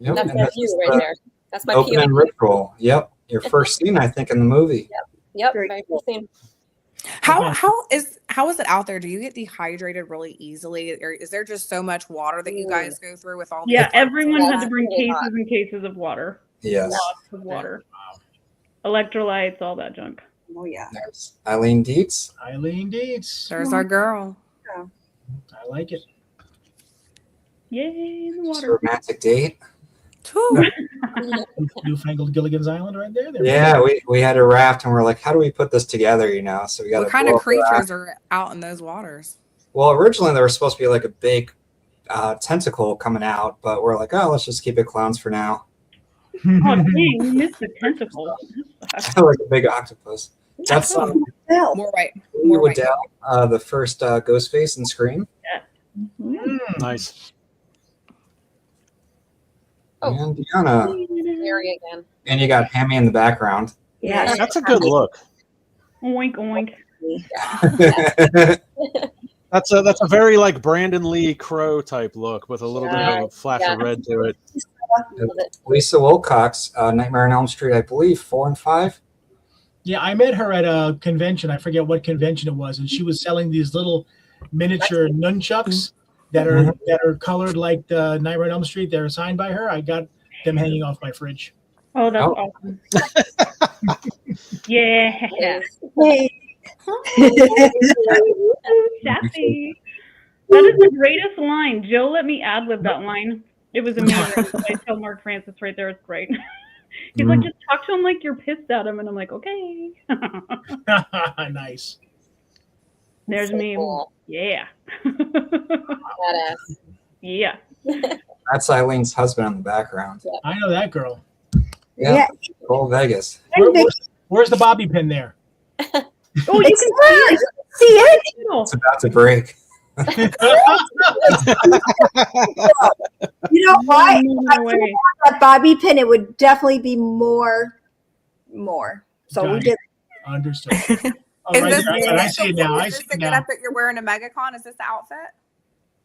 Yep, That's and my this view is right the there. That's my opening view. ritual. Yep, your first scene, I think, in the movie. Yep. Very first scene. How is it out there? Do you get dehydrated really easily, or is there just so much water that you guys go through with all? Yeah, these everyone parts? had to bring really cases hot. and cases of water. Yes. Lots of water. Electrolytes, all that junk. Oh yeah. There's Eileen Dietz. Eileen Dietz. There's our girl. I like it. Yay, in the It's a water. romantic date. Newfangled Gilligan's Island right there. Yeah, we had a raft, and we're like, how do we put this together? So we got. What kind of creatures are out in those waters? Well, originally there was supposed to be like a big tentacle coming out, but we're like, oh, let's just keep it clowns for now. Oh, dang, you missed the tentacle. Like a big octopus. That's More right. Waddell, the first Ghostface in Scream. Nice. And Deanna. Scary again. And you got Hammy in the background. Yeah. That's a good look. Oink, oink. That's That's a very like Brandon Lee Crow type look with a little bit of a flash of red to it. Lisa Wilcox, Nightmare on Elm Street, I believe, 4 and 5. Yeah, I met her at a convention. I forget what convention it was, and she was selling these little miniature nunchucks that are colored like the Nightmare on Elm Street. They're signed by her. I got them hanging off my fridge. Oh, that's awesome. Yeah. Hey. Sassy. That is the greatest line. Joe let me ad-lib that line. It was amazing. I tell Mark Francis right there, it's great. He's like, just talk to him like you're pissed at him. And I'm like, okay. Nice. There's So me. cool. Yeah. Badass. Yeah. That's Eileen's husband in the background. I know that girl. Yeah. Cole Vegas. Where's the bobby pin there? Oh, you can see it. It's about to break. You know what? If I didn't have that bobby pin, it would definitely be more. So we did. Understood. Oh, Is right this, there. I see it now. I is see this the it get now. up that you're wearing a MegaCon? Is this the outfit?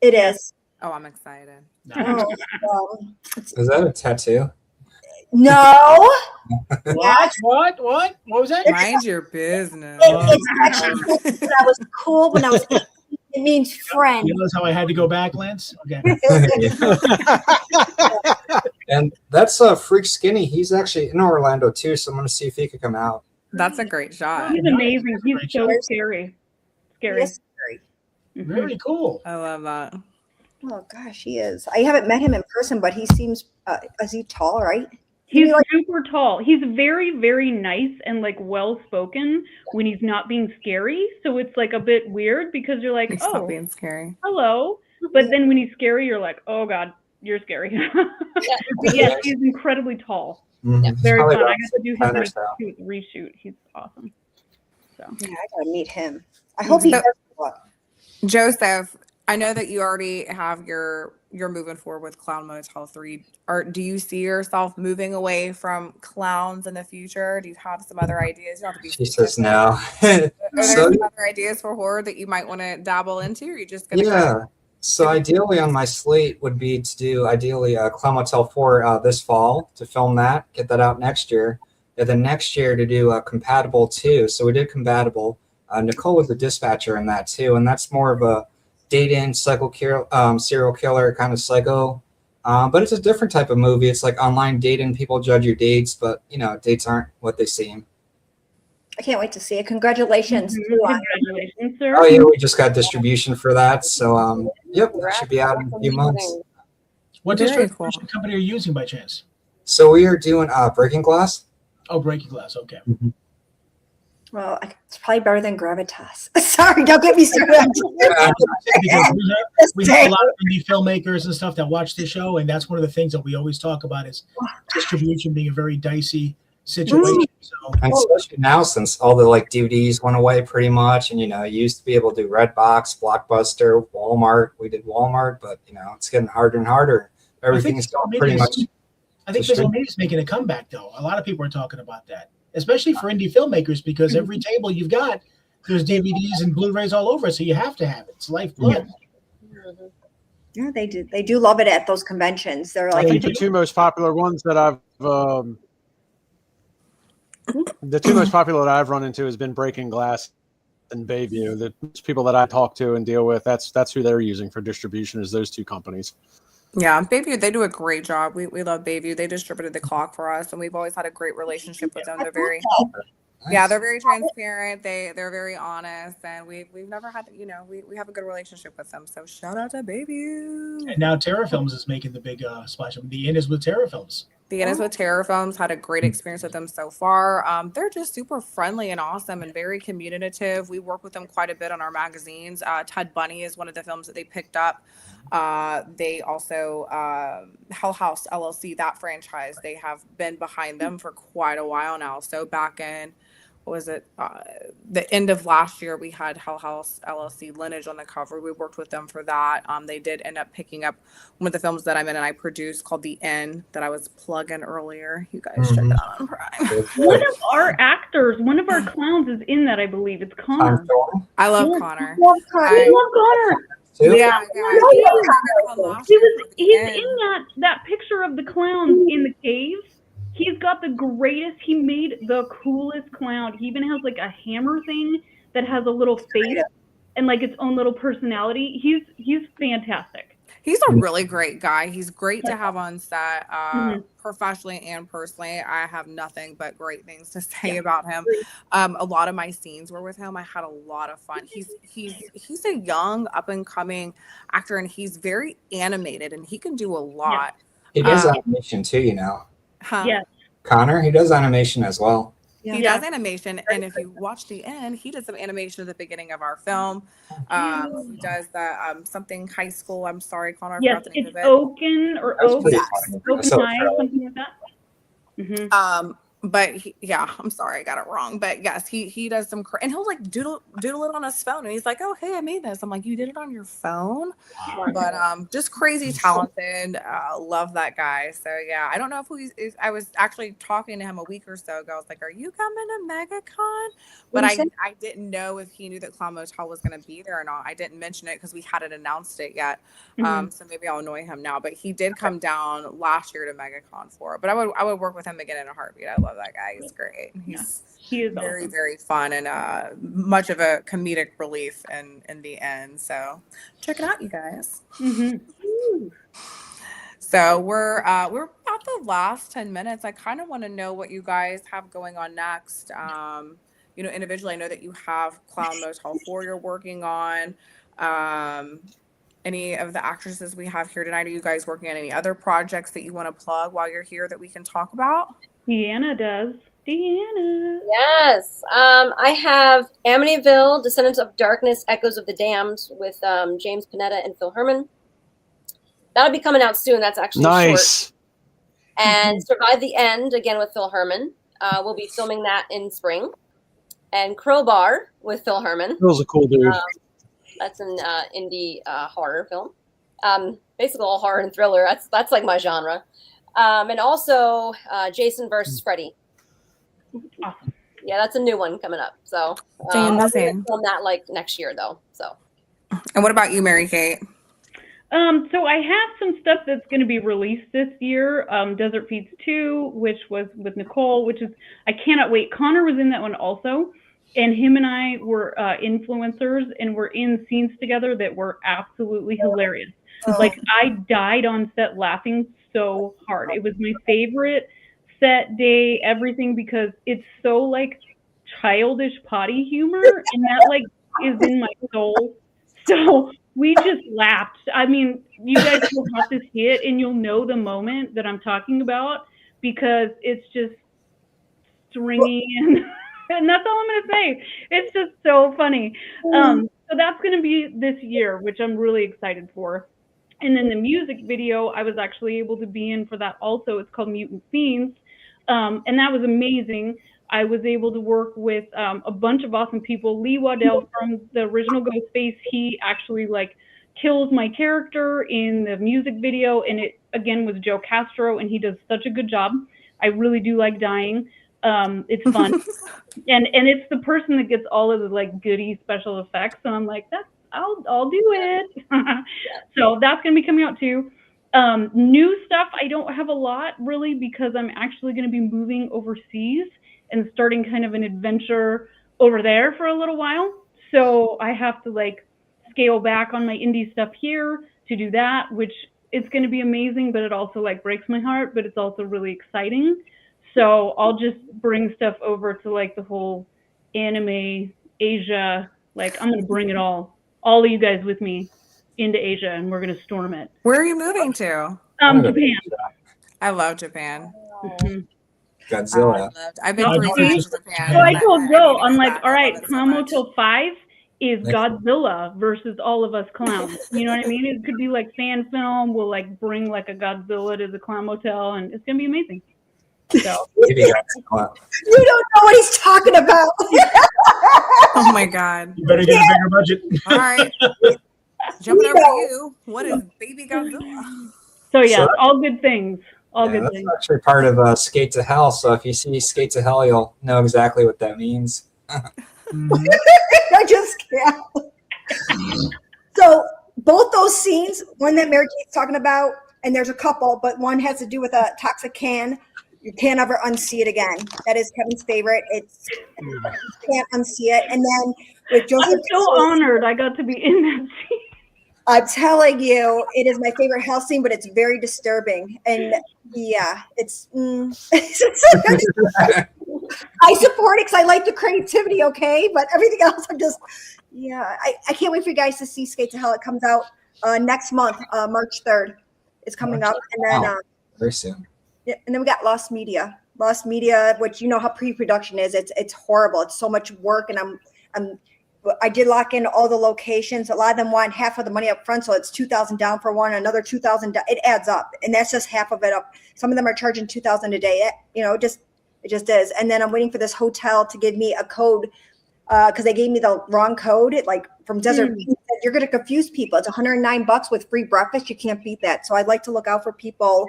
It is. Oh, I'm excited. Oh, Is that a tattoo? no. What was that? Mind your business. It's actually cool when I was 18, It means friend. You notice how I had to go back, Lance? Okay. And that's Freak Skinny. He's actually in Orlando too, so I'm gonna see if he could come out. That's a great shot. He's amazing. He's so scary. Scary. Yes, scary. Very cool. I love that. Oh gosh, he is. I haven't met him in person, but he seems. Is he tall? Right? He's super tall. He's very, very nice and like well spoken when he's not being scary. So it's like a bit weird because you're like, He's oh, not being scary. hello. But then when he's scary, you're like, oh god, you're scary. But yes, he's incredibly tall. Very fun. I got to do his reshoot. He's awesome. So yeah, I gotta meet him. I hope he does. Joseph, I know that you already have you're moving forward with Clown Motel 3. Do you see yourself moving away from clowns in the future? Do you have some other ideas? You don't have to be She says no. Are there some other ideas for horror that you might want to dabble into? Or are you just gonna go? So ideally on my slate would be to do Clown Motel 4 this fall, to film that, get that out next year. And then next year to do Compatible 2. So we did Compatible. Nicole was the dispatcher in that too, and that's more of a date-in serial killer kind of psycho. But it's a different type of movie. It's like online dating. People judge your dates, but dates aren't what they seem. I can't wait to see it. Congratulations. Congratulations, sir. Oh yeah, we just got distribution for that. So yep, that should be out in a few months. What distribution company are you using by chance? So we are doing Breaking Glass. Oh, Breaking Glass. Okay. Mm-hmm. Well, it's probably better than Gravitas. Sorry, don't get me started. Because we have a lot of indie filmmakers and stuff that watch this show, and that's one of the things that we always talk about is distribution being a very dicey situation. So, and especially now, since all the DVDs went away pretty much, and you used to be able to do Redbox, Blockbuster, Walmart. We did Walmart, but it's getting harder and harder. Everything is going pretty much. I think visual media is making a comeback, though. A lot of people are talking about that, especially for indie filmmakers, because every table you've got, there's DVDs and Blu-rays all over, so you have to have it. It's lifeblood. Yeah, they do. They do love it at those conventions. They're like I think the two most popular ones that I've run into has been Breaking Glass and Bayview. The people that I talk to and deal with, that's who they're using for distribution, is those two companies. Yeah, Bayview, they do a great job. We love Bayview. They distributed The Clock for us, and we've always had a great relationship with them. They're very they're very transparent. They're very honest, and we've never had we have a good relationship with them. So shout out to Bayview. And now Terra Films is making the big splash. The Inn is with Terra Films. The Inn is with Terra Films. Had a great experience with them so far. They're just super friendly and awesome and very communicative. We work with them quite a bit on our magazines. Ted Bunny is one of the films that they picked up. They also Hell House LLC, that franchise, they have been behind them for quite a while now. So back in the end of last year, we had Hell House LLC Lineage on the cover. We worked with them for that. They did end up picking up one of the films that I'm in and I produced called The Inn that I was plugging earlier. You guys check it out on Prime. One of our actors, one of our clowns is in that, I believe. It's Connor. I love Connor. I love Connor. Yeah. He's in that picture of the clowns in the cave. He's got the greatest. He made the coolest clown. He even has a hammer thing that has a little face and its own little personality. He's fantastic. He's a really great guy. He's great to have on set, professionally and personally. I have nothing but great things to say about him. A lot of my scenes were with him. I had a lot of fun. He's a young, up and coming actor, and he's very animated, and he can do a lot. He does animation too, Yes. Connor, he does animation as well. He does animation, and if you watch the end, he did some animation at the beginning of our film. He does the something high school. I'm sorry, Connor. Yes, it's Oaken or Oaken High, something like that. But I'm sorry, I got it wrong. But yes, he does some, and he'll doodle it on his phone, and he's like, "Oh, hey, I made this." I'm like, "You did it on your phone?" But just crazy talented. Love that guy. So yeah, I don't know if he's. I was actually talking to him a week or so ago. I was like, "Are you coming to MegaCon?" But I didn't know if he knew that Clown Motel was going to be there or not. I didn't mention it because we hadn't announced it yet. So maybe I'll annoy him now. But he did come down last year to MegaCon for it. But I would work with him again in a heartbeat. I love love that guy. He's great. He is very, awesome. very fun and much of a comedic relief in the end. So check it out, you guys. So we're about the last 10 minutes. I kind of want to know what you guys have going on next. Individually, I know that you have Clown Motel 4 you're working on. Any of the actresses we have here tonight, are you guys working on any other projects that you want to plug while you're here that we can talk about? Deanna does. Deanna. Yes. I have Amityville, Descendants of Darkness, Echoes of the Damned with James Panetta and Phil Herman. That'll be coming out soon. That's actually nice. Short. And Survive the End, again with Phil Herman. We'll be filming that in spring. And Crowbar with Phil Herman. Phil's a cool dude. That's an indie horror film. Basically all horror and thriller. That's like my genre. And also Jason versus Freddy. Awesome. Yeah, that's a new one coming up. So Same. I'll film that like next year though. So. And what about you, Mary Kate? So I have some stuff that's going to be released this year. Desert Feeds 2, which was with Nicole, which is, I cannot wait. Connor was in that one also. And him and I were influencers and we're in scenes together that were absolutely hilarious. Like I died on set laughing so hard. It was my favorite set day, everything, because it's so like childish potty humor and that like is in my soul. So we just laughed. I mean, you guys will have to see it and you'll know the moment that I'm talking about because it's just stringy and that's all I'm going to say. It's just so funny. So that's going to be this year, which I'm really excited for. And then the music video, I was actually able to be in for that also. It's called Mutant Fiends. And that was amazing. I was able to work with a bunch of awesome people. Lee Waddell from the original Ghostface, he actually like kills my character in the music video. And it, again, was Joe Castro, and he does such a good job. I really do like dying. It's fun. and it's the person that gets all of the like goody special effects. And I'm like, I'll do it. So that's going to be coming out too. New stuff, I don't have a lot really because I'm actually going to be moving overseas and starting kind of an adventure over there for a little while. So I have to like scale back on my indie stuff here to do that, which it's going to be amazing, but it also like breaks my heart, but it's also really exciting. So I'll just bring stuff over to like the whole anime Asia. Like I'm going to bring it all of you guys with me into Asia and we're going to storm it. Where are you moving to? Japan. I love Japan. Godzilla. I've been 3 times to Japan. So I told Joe, I'm like, all right, Clown Motel 5 is Godzilla versus all of us clowns. You know what I mean? It could be like fan film. We'll like bring like a Godzilla to the Clown Motel and it's going to be amazing. So. You don't know what he's talking about. Oh my God. You better get a bigger budget. All right. Jumping over to you. What is Baby Godzilla? So yeah, all good things. All good that's things. actually part of Skate to Hell. So if you see Skate to Hell, you'll know exactly what that means. I just can't. So both those scenes, one that Mary Kate's talking about, and there's a couple, but one has to do with a toxic can. You can't ever unsee it again. That is Kevin's favorite. You can't unsee it. And then with Joseph, I'm so honored I got to be in that scene. I'm telling you, it is my favorite hell scene, but it's very disturbing. And yeah, it's. I support it because I like the creativity, okay? But everything else, I'm just, I can't wait for you guys to see Skate to Hell. It comes out next month, March 3rd. It's coming up, and then very soon. Yeah, and then we got Lost Media, which you know how pre-production is. It's horrible. It's so much work, and I did lock in all the locations. A lot of them want half of the money up front, so it's $2,000 down for one, another $2,000 down. It adds up, and that's just half of it up. Some of them are charging $2,000 a day. It just is. And then I'm waiting for this hotel to give me a code because they gave me the wrong code. From Desert Beach, you're going to confuse people. It's $109 with free breakfast. You can't beat that. So I'd like to look out for people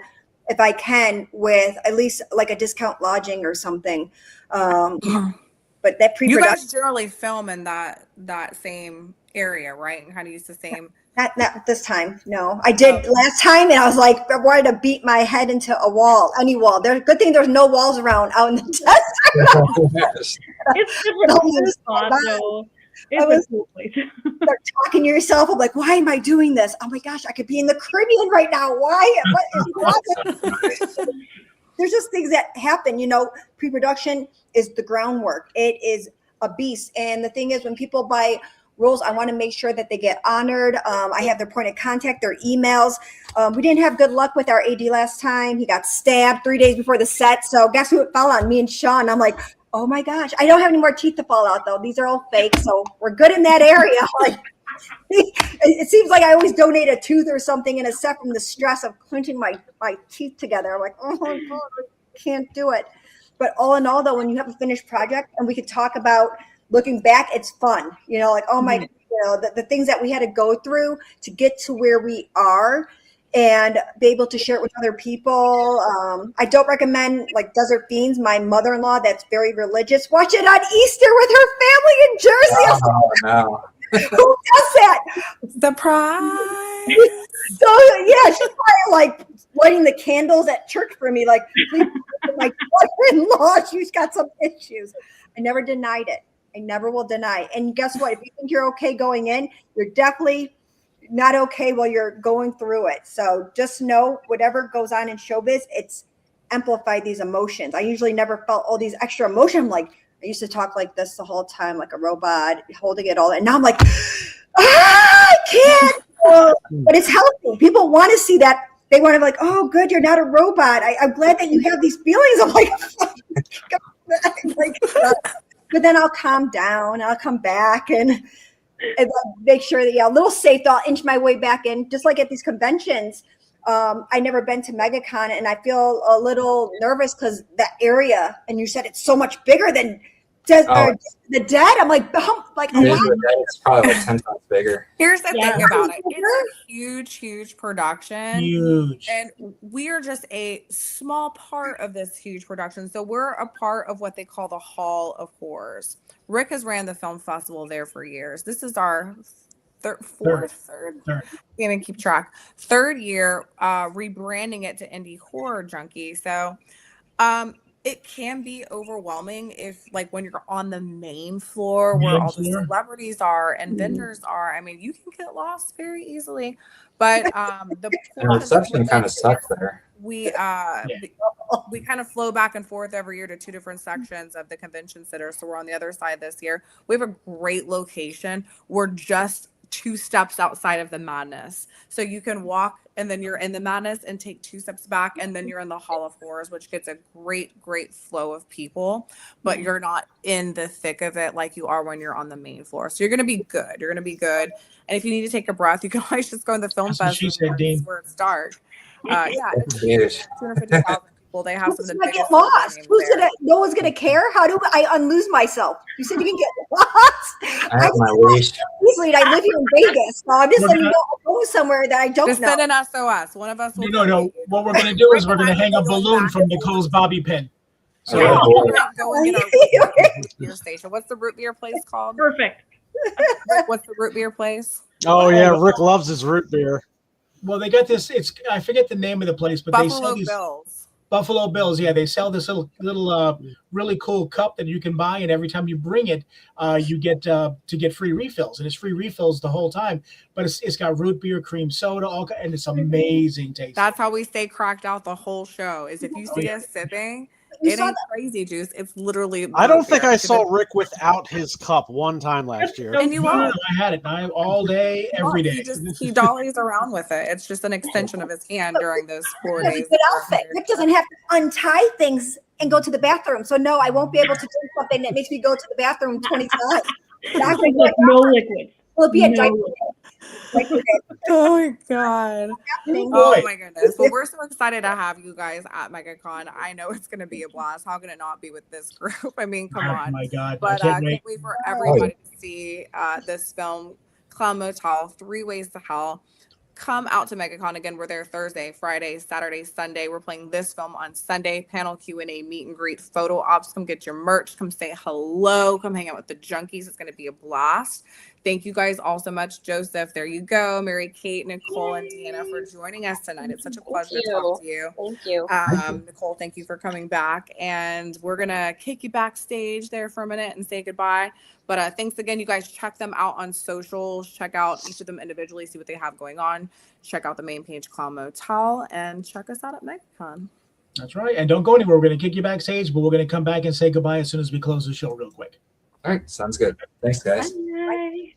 if I can with at least like a discount lodging or something. But that pre-production. You guys generally film in that same area, right? And kind of use the same Not this time. No, I did last time, and I was like, I wanted to beat my head into a wall, any wall. There's good thing there's no walls around out in the desert. It's different spot, though. It's a cool place. Start talking to yourself. I'm like, why am I doing this? Oh my gosh, I could be in the Caribbean right now. Why? What is There's just things that happen. Pre-production is the groundwork. It is a beast. And the thing is, when people buy roles, I want to make sure that they get honored. I have their point of contact, their emails. We didn't have good luck with our AD last time. He got stabbed 3 days before the set. So guess who it fell on? Me and Sean. I'm like, oh my gosh. I don't have any more teeth to fall out, though. These are all fake. So we're good in that area. Like, it seems like I always donate a tooth or something in a set from the stress of clenching my teeth together. I'm like, oh my God, I can't do it. But all in all, though, when you have a finished project and we could talk about looking back, it's fun. Like, oh my, the things that we had to go through to get to where we are and be able to share it with other people. I don't recommend like Desert Fiends. My mother-in-law, that's very religious, watch it on Easter with her family in Jersey. Oh, no. Who does that? Surprise. So yeah, she's probably like lighting the candles at church for me. Like, please, my mother-in-law, she's got some issues. I never denied it. I never will deny. And guess what? If you think you're okay going in, you're definitely not okay while you're going through it. So just know whatever goes on in showbiz, it's amplified these emotions. I usually never felt all these extra emotions. I'm like, I used to talk like this the whole time, like a robot, holding it all. And now I'm like, I can't. But it's healthy. People want to see that. They want to be like, oh, good, you're not a robot. I'm glad that you have these feelings. I'm like, but then I'll calm down. I'll come back and make sure that, a little safe. I'll inch my way back in. Just like at these conventions, I never been to MegaCon, and I feel a little nervous because that area, and you said it's so much bigger than the Dead. I'm like, It's probably like 10 times bigger. Here's the thing about it. It's a huge production. Huge. And we are just a small part of this huge production. So we're a part of what they call the Hall of Horrors. Rick has ran the film festival there for years. This is our third. Can't even keep track. Third year, rebranding it to Indie Horror Junkie. So it can be overwhelming if, like, when you're on the main floor where all the celebrities are and vendors are. I mean, you can get lost very easily. But the reception kind of sucks there. We kind of flow back and forth every year to two different sections of the convention center. So we're on the other side this year. We have a great location. We're just 2 steps outside of the madness. So you can walk and then you're in the madness and take 2 steps back and then you're in the Hall of Horrors, which gets a great flow of people, but you're not in the thick of it like you are when you're on the main floor. So you're going to be good. You're going to be good. And if you need to take a breath, you can always just go in the film festival where it's dark. It's 250,000 people. They have some of the biggest get lost. No one's gonna care. How do I unlose myself? You said you can get lost. I have my leash. Easily, I live here in Vegas, so I'm just letting you know I'm going somewhere that I don't just know. Send an SOS. One of us will. No. What we're gonna do is we're gonna hang a balloon from Nicole's bobby pin. So go and get your station. What's the root beer place called? Perfect. What's the root beer place? Oh yeah, Rick loves his root beer. Well, they got this. I forget the name of the place, but they sell these Buffalo Bills. Yeah, they sell this little really cool cup that you can buy, and every time you bring it, you get to get free refills, and it's free refills the whole time. But it's got root beer, cream soda, and it's amazing taste. That's how we stay cracked out the whole show. Is if you see us sipping. It ain't crazy juice. It's literally. I don't think I saw Rick without his cup one time last year. And you won't. I had it all day, every day. He dollies around with it. It's just an extension of his hand during those 4 days. Good outfit. Rick doesn't have to untie things and go to the bathroom. So no, I won't be able to do something that makes me go to the bathroom 20 times. No liquid. Will be a diaper. Oh my god. Oh my goodness. Well, we're so excited to have you guys at MegaCon. I know it's going to be a blast. How can it not be with this group? I mean, come on. Oh my god. But can't wait for everybody to see this film, Clown Motel, 3 Ways to Hell. Come out to MegaCon. Again, we're there Thursday, Friday, Saturday, Sunday. We're playing this film on Sunday. Panel Q&A, meet and greet, photo ops. Come get your merch. Come say hello. Come hang out with the Junkies. It's going to be a blast. thank you guys all so much. Joseph, there you go. Mary Kate, Nicole, and Deanna for joining us tonight. It's such a pleasure to talk to you. Thank you. Nicole, thank you for coming back. And we're going to kick you backstage there for a minute and say goodbye. But thanks again, you guys. Check them out on socials. Check out each of them individually, see what they have going on. Check out the main page, Clown Motel, and check us out at MegaCon. That's right. And don't go anywhere. We're going to kick you backstage, but we're going to come back and say goodbye as soon as we close the show real quick. All right. Sounds good. Thanks, guys. Bye.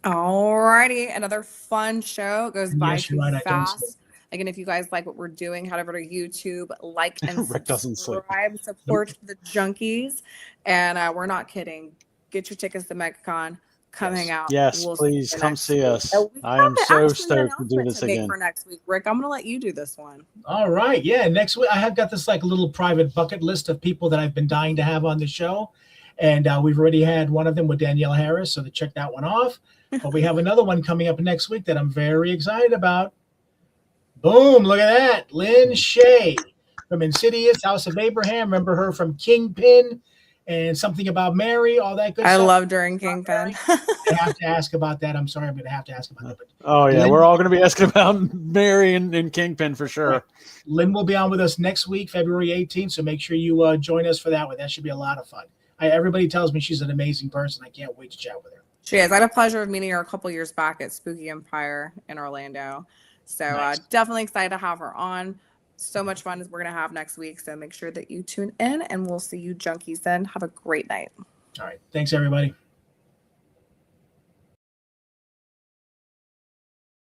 Alrighty, another fun show. It goes by Yes, too you're right, I don't sleep. fast. Again, if you guys like what we're doing, head over to YouTube, like and Rick doesn't sleep. subscribe, support the Junkies. And we're not kidding. Get your tickets to MegaCon. Come hang out. Yes, We'll please you come next see week. us. And we I have am so actually an stoked to do announcement this to make again. for next week. Rick, I'm going to let you do this one. All right. Yeah. Next week, I have got this like little private bucket list of people that I've been dying to have on the show. And we've already had one of them with Danielle Harris. So to check that one off. But we have another one coming up next week that I'm very excited about. Boom. Look at that. Lynn Shay from Insidious, House of Abraham. Remember her from Kingpin and Something About Mary, all that good I stuff. love during Kingpin. I have to ask about that. I'm sorry. I'm going to have to ask about that. But Oh, yeah. Lynn- We're all going to be asking about Mary and Kingpin for sure. Lynn will be on with us next week, February 18th. So make sure you join us for that one. That should be a lot of fun. Everybody tells me she's an amazing person. I can't wait to chat with her. She is. I had a pleasure of meeting her a couple years back at Spooky Empire in Orlando. So Nice. definitely excited to have her on. So much fun as we're going to have next week. So make sure that you tune in and we'll see you junkies then. Have a great night. All right. Thanks, everybody.